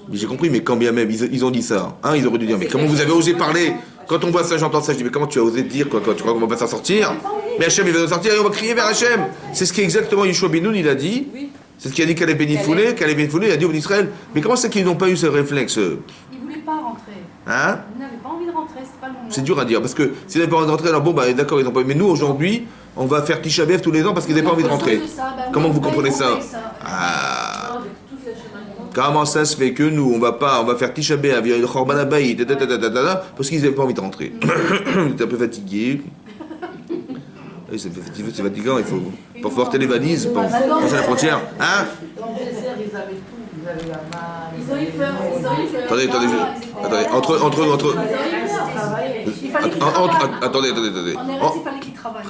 Mais j'ai compris, mais quand bien même, ils ont dit ça. Ils auraient dû dire, mais comment vous avez osé parler? Quand on voit ça, j'entends ça, je dis, mais comment tu as osé dire, quoi, tu crois qu'on va pas s'en sortir? Mais Hachem, il va nous sortir et on va crier vers Hachem. C'est ce qu'exactement Yeshua Benoun, il a dit. Oui. C'est ce qu'il a dit Caleb Ben Yifouné. Caleb Ben Yifouné, il a dit au Israël, mais comment c'est qu'ils n'ont pas eu ce réflexe? Ils ne voulaient pas rentrer. Ils n'avaient pas envie de rentrer, c'est pas le moment. C'est dur à dire, parce que s'ils n'avaient pas envie de rentrer, alors bon, d'accord, ils n'ont pas eu. Mais nous, aujourd'hui, on va faire Tisha B'Av tous les ans parce qu'ils n'avaient pas envie de rentrer. Comment vous comprenez ça? Comment ça se fait que nous, on va faire Tisha B'Av, il y a le Chorban Abayit, parce qu'ils n'avaient pas envie de rentrer. Ils étaient un peu fatigués. Oui, c'est fatigant, il faut porter les valises pour passer la frontière. Dans le désert, ils avaient tout. Ils avaient la main. Ils ont eu peur. Attendez, attendez. En Eretz, il fallait qu'ils travaillent.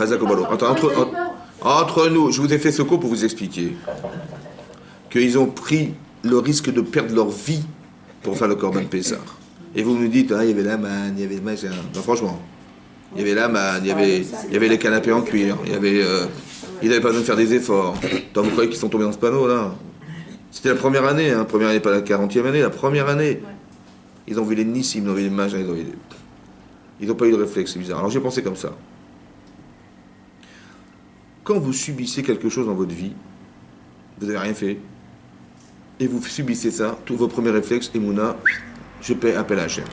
Entre nous, je vous ai fait ce cours pour vous expliquer qu'ils ont pris le risque de perdre leur vie pour faire le Corban Pessah. Et vous me dites, il y avait la manne, il y avait le machin. Non, franchement. Il y avait la manne, il y avait les canapés en cuir, ils n'avaient pas besoin de faire des efforts. Vous croyez qu'ils sont tombés dans ce panneau là? C'était la première année, pas la 40e année, la première année. Ils ont vu les nissim, ils ont vu les mages, ils n'ont pas eu de réflexe, c'est bizarre. Alors j'ai pensé comme ça. Quand vous subissez quelque chose dans votre vie, vous n'avez rien fait, et vous subissez ça, tous vos premiers réflexes, Emouna, je paie appel à Hachem.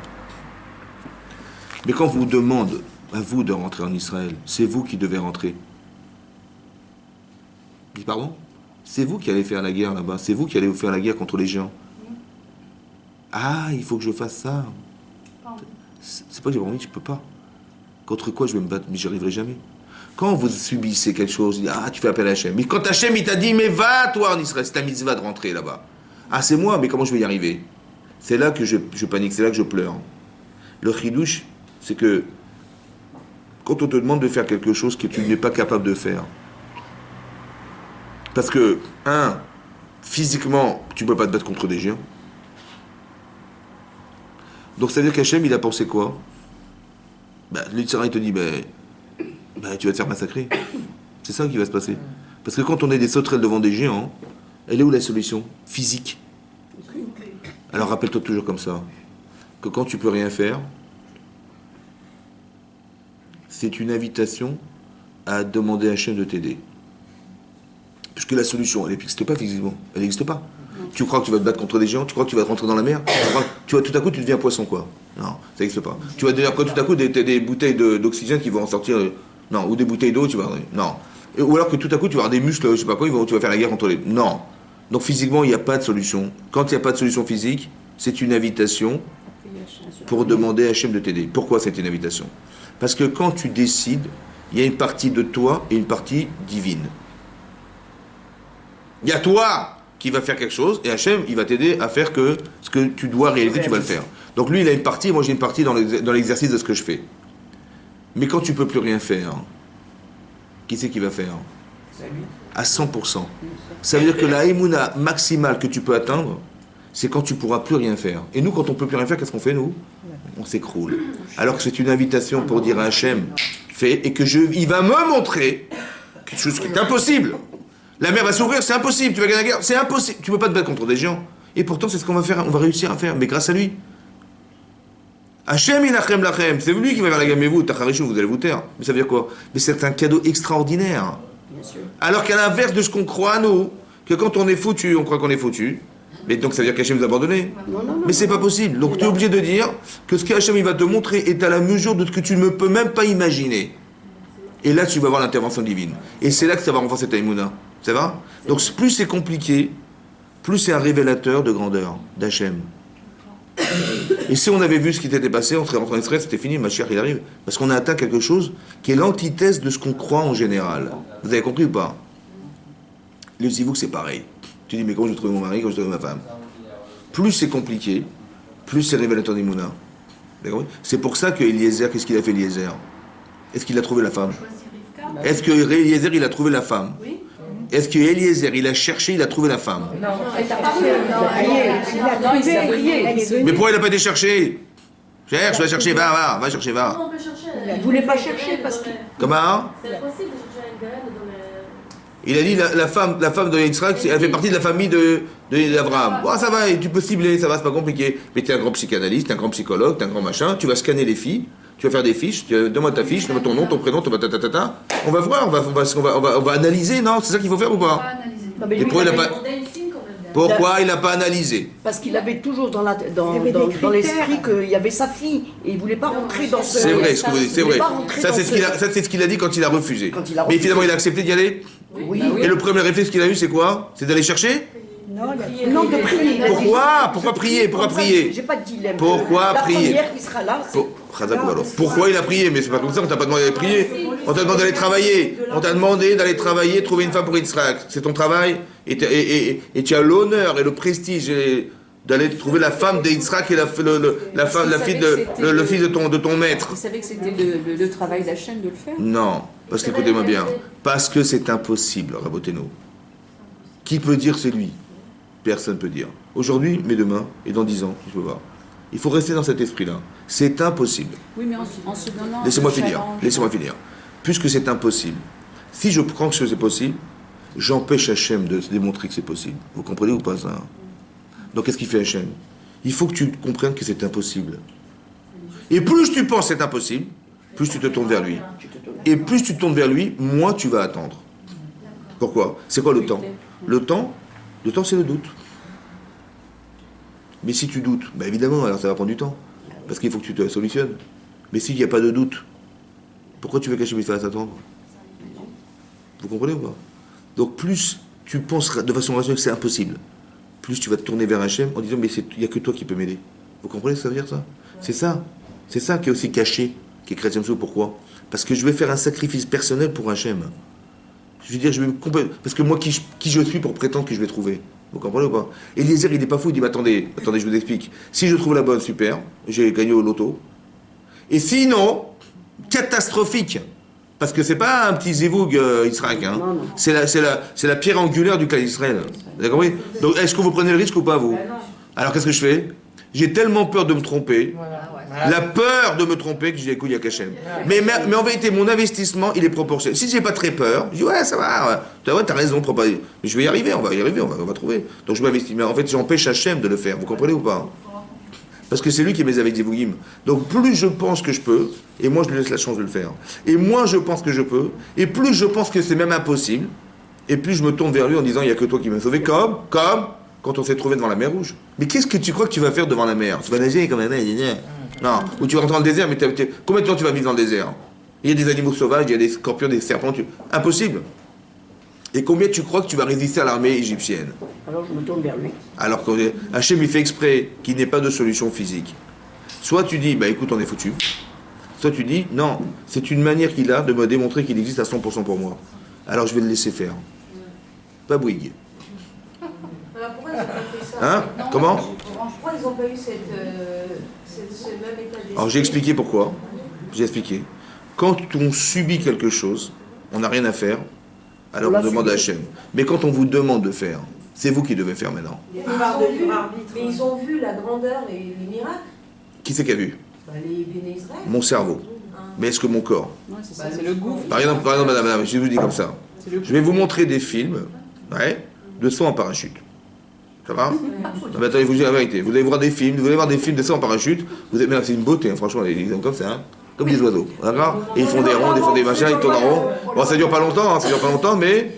Mais quand on vous demande à vous de rentrer en Israël, c'est vous qui devez rentrer. Dis pardon? C'est vous qui allez faire la guerre là-bas, c'est vous qui allez vous faire la guerre contre les géants. Il faut que je fasse ça. C'est pas que j'ai pas envie, je peux pas. Contre quoi je vais me battre? Mais j'y arriverai jamais. Quand vous subissez quelque chose, tu fais appel à Hachem. Mais quand Hachem il t'a dit, mais va toi en Israël, c'est ta mitzvah de rentrer là-bas. C'est moi, mais comment je vais y arriver? C'est là que je panique, c'est là que je pleure. Le chidouche, c'est que quand on te demande de faire quelque chose que tu n'es pas capable de faire, parce que, physiquement, tu ne peux pas te battre contre des géants. Donc ça veut dire qu'Hachem, il a pensé quoi? L'Yitzhara, il te dit, tu vas te faire massacrer. C'est ça qui va se passer. Parce que quand on est des sauterelles devant des géants, elle est où la solution? Physique. Alors rappelle-toi toujours comme ça, que quand tu peux rien faire, c'est une invitation à demander à Hachem de t'aider. Puisque la solution, elle n'existe pas physiquement. Elle n'existe pas. Non. Tu crois que tu vas te battre contre des géants? Tu crois que tu vas rentrer dans la mer? Tu vois, tout à coup, tu deviens un poisson, quoi. Non, ça n'existe pas. Tu vas devenir quoi? Tout à coup, des bouteilles d'oxygène qui vont en sortir. Non, ou des bouteilles d'eau, tu vas. Non. Ou alors que tout à coup, tu vas avoir des muscles, je sais pas quoi, tu vas faire la guerre contre les. Non. Donc physiquement, il n'y a pas de solution. Quand il n'y a pas de solution physique, c'est une invitation pour demander à Hachem de t'aider. Pourquoi c'est une invitation? Parce que quand tu décides, il y a une partie de toi et une partie divine. Il y a toi qui va faire quelque chose et Hachem, il va t'aider à faire que ce que tu dois réaliser, tu vas le faire. Donc lui, il a une partie, moi j'ai une partie dans l'exercice de ce que je fais. Mais quand tu ne peux plus rien faire, qui c'est qui va faire? À 100%. Ça veut dire que la émouna maximale que tu peux atteindre, c'est quand tu ne pourras plus rien faire. Et nous, quand on ne peut plus rien faire, qu'est-ce qu'on fait, nous? On s'écroule. Alors que c'est une invitation pour dire à Hachem, fais, et il va me montrer quelque chose qui est impossible. La mer va s'ouvrir, c'est impossible. Tu vas gagner la guerre, c'est impossible. Tu ne peux pas te battre contre des géants. Et pourtant, c'est ce qu'on va faire, on va réussir à faire, mais grâce à lui. Hachem inachem lachem, c'est lui qui va faire la guerre, mais vous, tacharichou, vous allez vous taire. Mais ça veut dire quoi? Mais c'est un cadeau extraordinaire. Alors qu'à l'inverse de ce qu'on croit, nous, que quand on est foutu, on croit qu'on est foutu. Mais donc ça veut dire qu'Hachem nous a abandonnés. Mais c'est pas possible. Donc tu es obligé de dire que ce qu'Hachem il va te montrer est à la mesure de ce que tu ne peux même pas imaginer. Et là, tu vas voir l'intervention divine. Et c'est là que ça va renforcer ta émouna. Ça va? Donc, plus c'est compliqué, plus c'est un révélateur de grandeur, d'Hachem. Et si on avait vu ce qui t'était passé, on serait rentré en Israël, c'était fini, Mashiach il arrive. Parce qu'on a atteint quelque chose qui est l'antithèse de ce qu'on croit en général. Vous avez compris ou pas? Le zivouk, c'est pareil. Tu dis, mais comment je vais trouver mon mari, comment je vais trouver ma femme? Plus c'est compliqué, plus c'est révélateur d'Imouna. C'est pour ça que Eliezer, qu'est-ce qu'il a fait Eliezer? Est-ce qu'il a trouvé la femme? Est-ce que Eliezer, il a trouvé la femme? Oui. Est-ce que Eliezer, il a cherché, il a trouvé la femme? Il a prié. Mais pourquoi il n'a pas été cherché? Cherche, va chercher, va chercher, va. Comment on peut chercher Il ne voulait pas chercher parce que... Comment? C'est impossible de chercher une graine dans le... Il a dit la femme de Yitzhak, elle fait partie de la famille d'Abraham. Oh, ça va, tu peux cibler, ça va, c'est pas compliqué. Mais tu es un grand psychanalyste, un grand psychologue, tu es un grand machin, tu vas scanner les filles, tu vas faire des fiches, donne-moi ta fiche, donne-moi ton nom, ton prénom, ton ta. On va voir, on va analyser, non? C'est ça qu'il faut faire ou pas? Non, mais Et lui, pourquoi il n'a pas, pourquoi il n'a pas analysé? parce qu'il avait toujours dans l'esprit qu'il y avait sa fille et il ne voulait pas rentrer dans ce... C'est vrai, ce que vous dites, c'est Il voulait vrai. pas rentrer Ça, dans c'est ce qu'il a dit quand il a refusé. Quand il a Mais refusé. finalement, il a accepté d'y aller. Oui. Et le premier réflexe qu'il a eu, c'est quoi? C'est d'aller chercher? Non, de prier. Pourquoi prier? Pourquoi prier? J'ai pas de dilemme. Pourquoi la prier? première qui sera là, c'est... Pourquoi il a prié? Mais c'est pas comme ça, on t'a pas demandé d'aller prier. On t'a demandé d'aller travailler. On t'a demandé d'aller travailler, trouver une femme pour Yitzhak. C'est ton travail. Et tu as l'honneur et le prestige d'aller trouver la femme de Yitzhak et le fils de ton maître. Vous savez que c'était le travail d'Hachem de le faire? Non, parce qu'écoutez-moi bien. Parce que c'est impossible, Raboteno. Qui peut dire c'est lui? Personne ne peut dire. Aujourd'hui, mais demain, et dans 10 ans, je peux voir. Il faut rester dans cet esprit-là. C'est impossible. Oui, mais en se donnant... Laissez-moi le finir. challenge. Laissez-moi finir. Puisque c'est impossible, si je prends que c'est possible, j'empêche Hachem de se démontrer que c'est possible. Vous comprenez ou pas ça? Donc qu'est-ce qu'il fait Hachem? Il faut que tu comprennes que c'est impossible. Et plus tu penses que c'est impossible, plus tu te tournes vers lui. Et plus tu te tournes vers lui, moins tu vas attendre. Pourquoi? C'est quoi le temps? Le temps, c'est le doute. Mais si tu doutes, bah évidemment, alors ça va prendre du temps. Parce qu'il faut que tu te solutionnes. Mais s'il n'y a pas de doute, pourquoi tu veux qu'Hachem te fasse attendre? Vous comprenez ou pas? Donc plus tu penses de façon rationnelle que c'est impossible, plus tu vas te tourner vers Hachem en disant mais il n'y a que toi qui peux m'aider. Vous comprenez ce que ça veut dire ça? C'est ça. C'est ça qui est aussi caché, qui est chrétien. Pourquoi? Parce que je vais faire un sacrifice personnel pour Hachem. Je veux dire, parce que moi, qui je suis pour prétendre que je vais trouver? Vous comprenez ou pas? Eliezer, il n'est pas fou, il dit, mais attendez, je vous explique. Si je trouve la bonne, super, j'ai gagné au loto. Et sinon, catastrophique. Parce que c'est pas un petit zivoug Israël, hein. C'est la pierre angulaire du clan d'Israël. Vous avez compris? Donc, est-ce que vous prenez le risque ou pas, vous? Alors, qu'est-ce que je fais? J'ai tellement peur de me tromper. La peur de me tromper que je dis écoute, il y a qu'Hachem. Mais en vérité, mon investissement, il est proportionnel. Si j'ai pas très peur, je dis ouais, ça va, t'as raison, mais je vais y arriver, on va trouver. Donc je m'investis. Mais en fait, j'empêche Hachem de le faire, vous comprenez ou pas? Parce que c'est lui qui est mes avec Zivougim. Donc plus je pense que je peux, et moi je lui laisse la chance de le faire. Et moins je pense que je peux, et plus je pense que c'est même impossible, et plus je me tourne vers lui en disant il n'y a que toi qui m'as sauvé, comme quand on s'est trouvé devant la mer Rouge. Mais qu'est-ce que tu crois que tu vas faire devant la mer? Tu vas nager comme un mer. Non, ou tu vas rentrer dans le désert, mais combien de temps tu vas vivre dans le désert? Il y a des animaux sauvages, il y a des scorpions, des serpents, impossible. Et combien tu crois que tu vas résister à l'armée égyptienne? Alors je me tourne vers lui. Alors qu'Hachem il fait exprès qu'il n'ait pas de solution physique. Soit tu dis, bah écoute, on est foutu. Soit tu dis, non, c'est une manière qu'il a de me démontrer qu'il existe à 100% pour moi. Alors je vais le laisser faire. Pas Bouygues. Alors pourquoi ils n'ont pas fait ça? Hein? Comment? Pourquoi ils n'ont pas eu ce même état d'esprit? Alors j'ai expliqué pourquoi. J'ai expliqué. Quand on subit quelque chose, on n'a rien à faire, alors on demande à Hachem. Mais quand on vous demande de faire, c'est vous qui devez faire maintenant. Mais ils ont vu la grandeur et les miracles. Qui c'est qui a vu? Les béné Israël. Mon cerveau. Mais est-ce que mon corps? Ouais, c'est ça, c'est le gouffre. Par exemple, madame, je vous dis comme ça. Je vais vous montrer des films de saut en parachute. Ça va? Non, mais attendez, je vous dis la vérité. Vous allez voir des films, de saut en parachute. Mais là, c'est une beauté, hein, franchement, ils sont comme ça, hein, comme des oiseaux. D'accord? Et ils font des ronds, ils font des machins, ils tournent en rond. Bon, ça dure pas longtemps, mais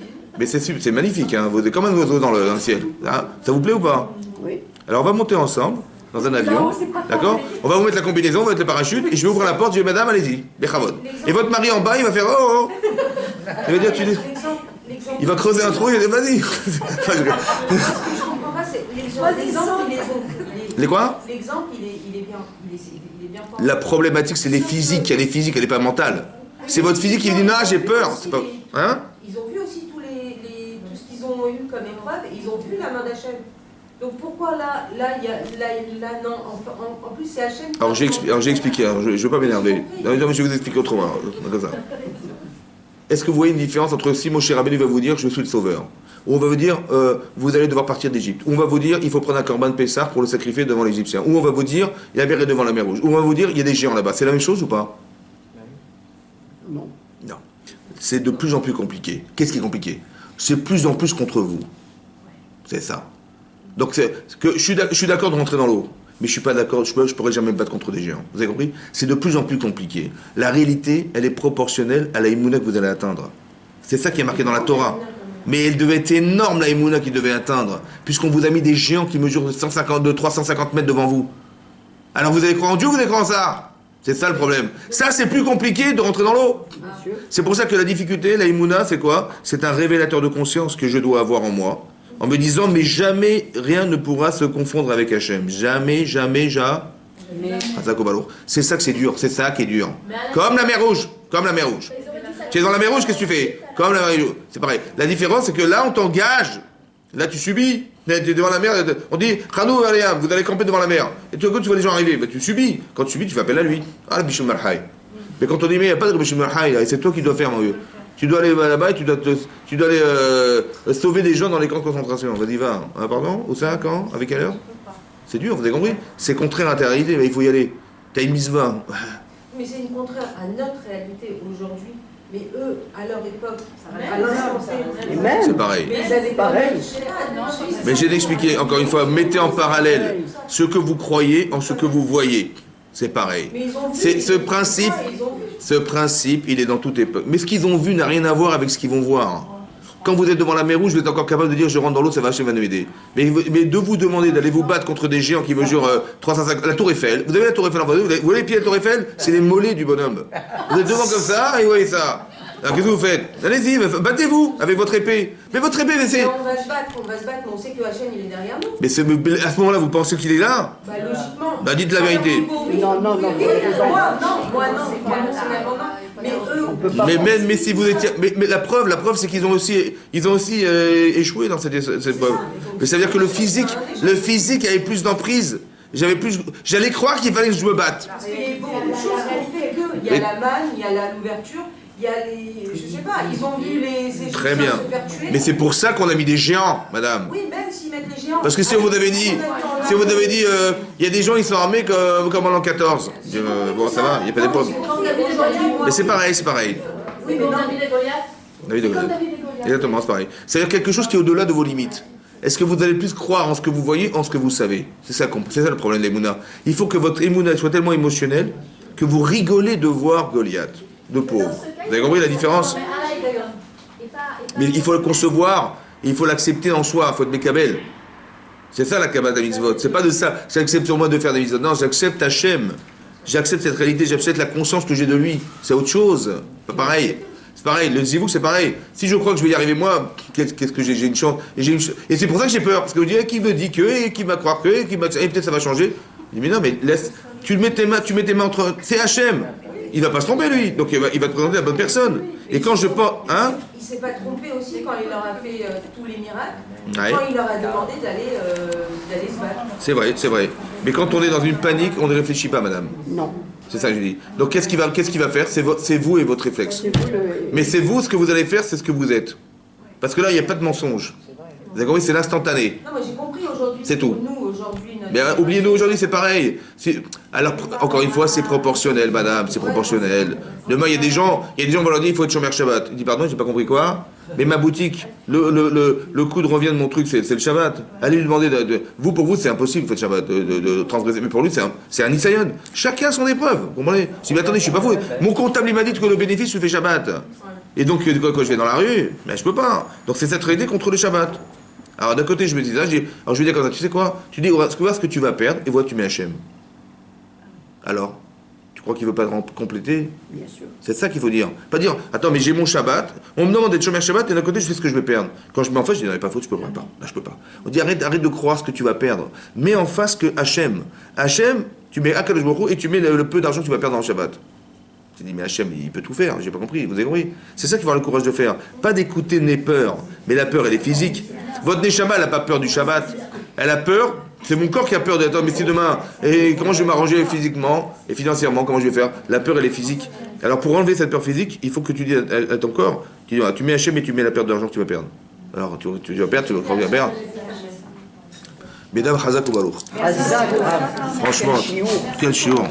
c'est magnifique. Hein, vous êtes comme un oiseau dans le ciel. Hein, ça vous plaît ou pas? Oui. Alors, on va monter ensemble. dans un avion. D'accord? On va vous mettre la combinaison, on va mettre le parachute, et je vais ouvrir la porte, je vais madame, allez-y, Bechavod. Et votre mari en bas, il va faire oh, oh. Il va dire, il va creuser un trou, il va dire, vas-y. Ce que je comprends pas, c'est l'exemple, Les quoi? l'exemple, il est bien fort. La problématique, c'est les physiques. Elle est physique, elle n'est pas mentale. C'est votre physique qui dit non, j'ai peur. C'est pas... Hein? Ils ont vu aussi tout ce qu'ils ont eu comme épreuve, et ils ont vu la main d'Hachem. Donc pourquoi là, non, en plus c'est Hachem. Alors j'ai expliqué, je ne veux pas m'énerver. Non, mais je vais vous expliquer autrement. Comme ça. Est-ce que vous voyez une différence entre si Moshe Rabbeinu va vous dire je suis le sauveur, ou on va vous dire vous allez devoir partir d'Égypte, ou on va vous dire il faut prendre un corban Pessah pour le sacrifier devant l'Égyptien, ou on va vous dire la mer est devant la mer Rouge, ou on va vous dire il y a des géants là-bas. C'est la même chose ou pas? Non. Non. C'est de plus en plus compliqué. Qu'est-ce qui est compliqué? C'est de plus en plus contre vous. C'est ça. Donc je suis d'accord de rentrer dans l'eau, mais je suis pas d'accord, je pourrais jamais me battre contre des géants. Vous avez compris? C'est de plus en plus compliqué. La réalité, elle est proportionnelle à la Emouna que vous allez atteindre. C'est ça qui est marqué dans la Torah. Mais elle devait être énorme, la Emouna qu'il devait atteindre, puisqu'on vous a mis des géants qui mesurent 350 mètres devant vous. Alors vous allez croire en Dieu ou vous allez croire en ça? C'est ça le problème. Ça, c'est plus compliqué de rentrer dans l'eau. C'est pour ça que la difficulté, la Emouna, c'est quoi? C'est un révélateur de conscience que je dois avoir en moi, en me disant, mais jamais rien ne pourra se confondre avec Hachem. Jamais. C'est ça que c'est dur, c'est ça qui est dur. Comme la mer Rouge, Tu es dans la mer Rouge, qu'est-ce que tu fais? Comme la mer Rouge, c'est pareil. La différence, c'est que là, on t'engage. Là, tu subis. Tu es devant la mer, on dit, Khanou, vous allez camper devant la mer. Et tout d'un coup, tu vois les gens arriver. Ben, tu subis. Quand tu subis, tu fais appel à lui. Ah, le Bishul Marhaï. Mais quand on dit, mais il n'y a pas de Bishul Marhaï, c'est toi qui dois faire, mon vieux. Tu dois aller là-bas et tu dois aller sauver des gens dans les camps de concentration. Vas-y, va. Ah, pardon? Où ça? Quand? Avec quelle heure? C'est dur, vous avez compris? C'est contraire à ta réalité, mais il faut y aller. T'as une mitzvah. Mais c'est une contraire à notre réalité aujourd'hui. Mais eux, à leur époque, à l'instant T, c'est pareil. Mais ils avaient pareil. Mais j'ai expliqué, encore une fois, mettez en parallèle ce que vous croyez en ce que vous voyez. C'est pareil. C'est ce principe, il est dans toute époque. Mais ce qu'ils ont vu n'a rien à voir avec ce qu'ils vont voir. Quand vous êtes devant la mer Rouge, vous êtes encore capable de dire je rentre dans l'eau, ça va, Hachem va nous aider. Mais de vous demander d'aller vous battre contre des géants qui mesurent 350... La Tour Eiffel, vous avez la Tour Eiffel en face de vous, vous voyez les pieds de la Tour Eiffel? C'est les mollets du bonhomme. Vous êtes devant comme ça et vous voyez ça. Alors qu'est-ce que vous faites? Allez-y, battez-vous avec votre épée. Mais votre épée, mais c'est... On va se battre, mais on sait que Hachem il est derrière nous. Mais à ce moment-là, vous pensez qu'il est là? Bah logiquement. Bah dites la vérité. Non. Moi non, personnellement non. Mais eux, mais si vous étiez, mais la preuve, c'est qu'ils ont aussi échoué dans cette preuve. Mais ça veut dire que le physique avait plus d'emprise. J'allais croire qu'il fallait que je me batte. parce qu'il y a beaucoup de choses qui fait que il y a la manne, il y a l'ouverture, il y a les, je sais pas, ils ont vu les Égyptiens Très bien. se faire tuer. Mais c'est pour ça qu'on a mis des géants, madame. Oui, même s'ils mettent les géants. Parce que si on vous avait dit, il y a des gens, ils sont armés comme en l'an 14. Bon, ça va, il n'y a pas d'épreuve. Mais c'est pareil. Oui, mais non. David de Goliath. Exactement, c'est pareil. C'est-à-dire quelque chose qui est au-delà de vos limites. Est-ce que vous allez plus croire en ce que vous voyez, en ce que vous savez? C'est ça le problème de l'Emouna. Il faut que votre Emouna soit tellement émotionnelle que vous rigolez de voir Goliath, de pauvre. Vous avez compris la différence? Mais il faut le concevoir, il faut l'accepter en soi, il faut être Mekabel. C'est ça la Kabbalah mitzvot. C'est pas de ça, j'accepte sur moi de faire des mitzvot. Non, j'accepte Hachem. J'accepte cette réalité, j'accepte la conscience que j'ai de lui. C'est autre chose. Pas pareil. C'est pareil, le zivouk c'est pareil. Si je crois que je vais y arriver moi, qu'est-ce que j'ai une chance. Et c'est pour ça que j'ai peur. Parce que je dis, qui me dit que, et qui va croire que, et peut-être ça va changer. Je dis, mais non, mais laisse, tu mets tes mains entre. C'est Hachem. Il va pas se tromper lui. Donc il va te présenter la bonne personne. Et quand je pense. Hein? Il s'est pas trompé aussi quand il leur a fait tous les miracles. Ouais. Quand il leur a demandé d'aller se battre. C'est vrai. Mais quand on est dans une panique, on ne réfléchit pas, madame. Non. C'est ça que je dis. Donc qu'est-ce qu'il va faire? C'est vous et votre réflexe. Mais c'est vous, ce que vous allez faire, c'est ce que vous êtes. Parce que là, il n'y a pas de mensonge. Vous avez compris, c'est l'instantané. Non, mais j'ai compris aujourd'hui. C'est tout. Nous, aujourd'hui, Mais oubliez-nous, aujourd'hui, c'est pareil. Alors, encore une fois, c'est proportionnel, madame, c'est proportionnel. Demain, il y a des gens, on va leur dire, il faut être chômeur Shabbat. Il dit, pardon, j'ai pas compris quoi? Mais ma boutique, le coup de revient de mon truc, c'est le Shabbat. Allez lui demander vous, pour vous, c'est impossible, vous faites Shabbat, de transgresser. Mais pour lui, c'est un Nisayon. Chacun son épreuve, vous comprenez? Je dis, mais attendez, je suis pas fou. Mon comptable, il m'a dit que le bénéfice, je fais Shabbat. Et donc, quand je vais dans la rue, ben, je peux pas. Donc, c'est cette réalité contre le Shabbat. Alors d'un côté, je me dis ça, alors je vais dire comme ça, tu sais quoi? Tu dis, vois ce que tu vas perdre, et voilà, tu mets Hachem. Alors, tu crois qu'il ne veut pas compléter? Bien sûr. C'est ça qu'il faut dire. Pas dire, attends, mais j'ai mon Shabbat, on me demande d'être chômeur Shabbat, et d'un côté, je sais ce que je vais perdre. Quand je mets en face, je dis, non, pas faute, je peux pas. Là, je peux pas. On dit, arrête de croire ce que tu vas perdre. Mets en face que Hachem. Hachem, tu mets Akadosh Baruch Hu, et tu mets le peu d'argent que tu vas perdre dans le Shabbat. Tu dis, mais Hachem, il peut tout faire, j'ai pas compris, vous avez compris? C'est ça qu'il faut avoir le courage de faire. Pas d'écouter les peurs, mais la peur, elle est physique. Votre Neshama, elle n'a pas peur du Shabbat. Elle a peur, c'est mon corps qui a peur d'être, mais si demain, et comment je vais m'arranger physiquement et financièrement, comment je vais faire? La peur, elle est physique. Alors pour enlever cette peur physique, il faut que tu dises à ton corps, tu dis, tu mets Hachem et tu mets la perte d'argent que tu vas perdre. Alors tu vas perdre, tu vas perdre. Mesdames, Chazak ou Baruch. Hazak, Franchement, quel chiour.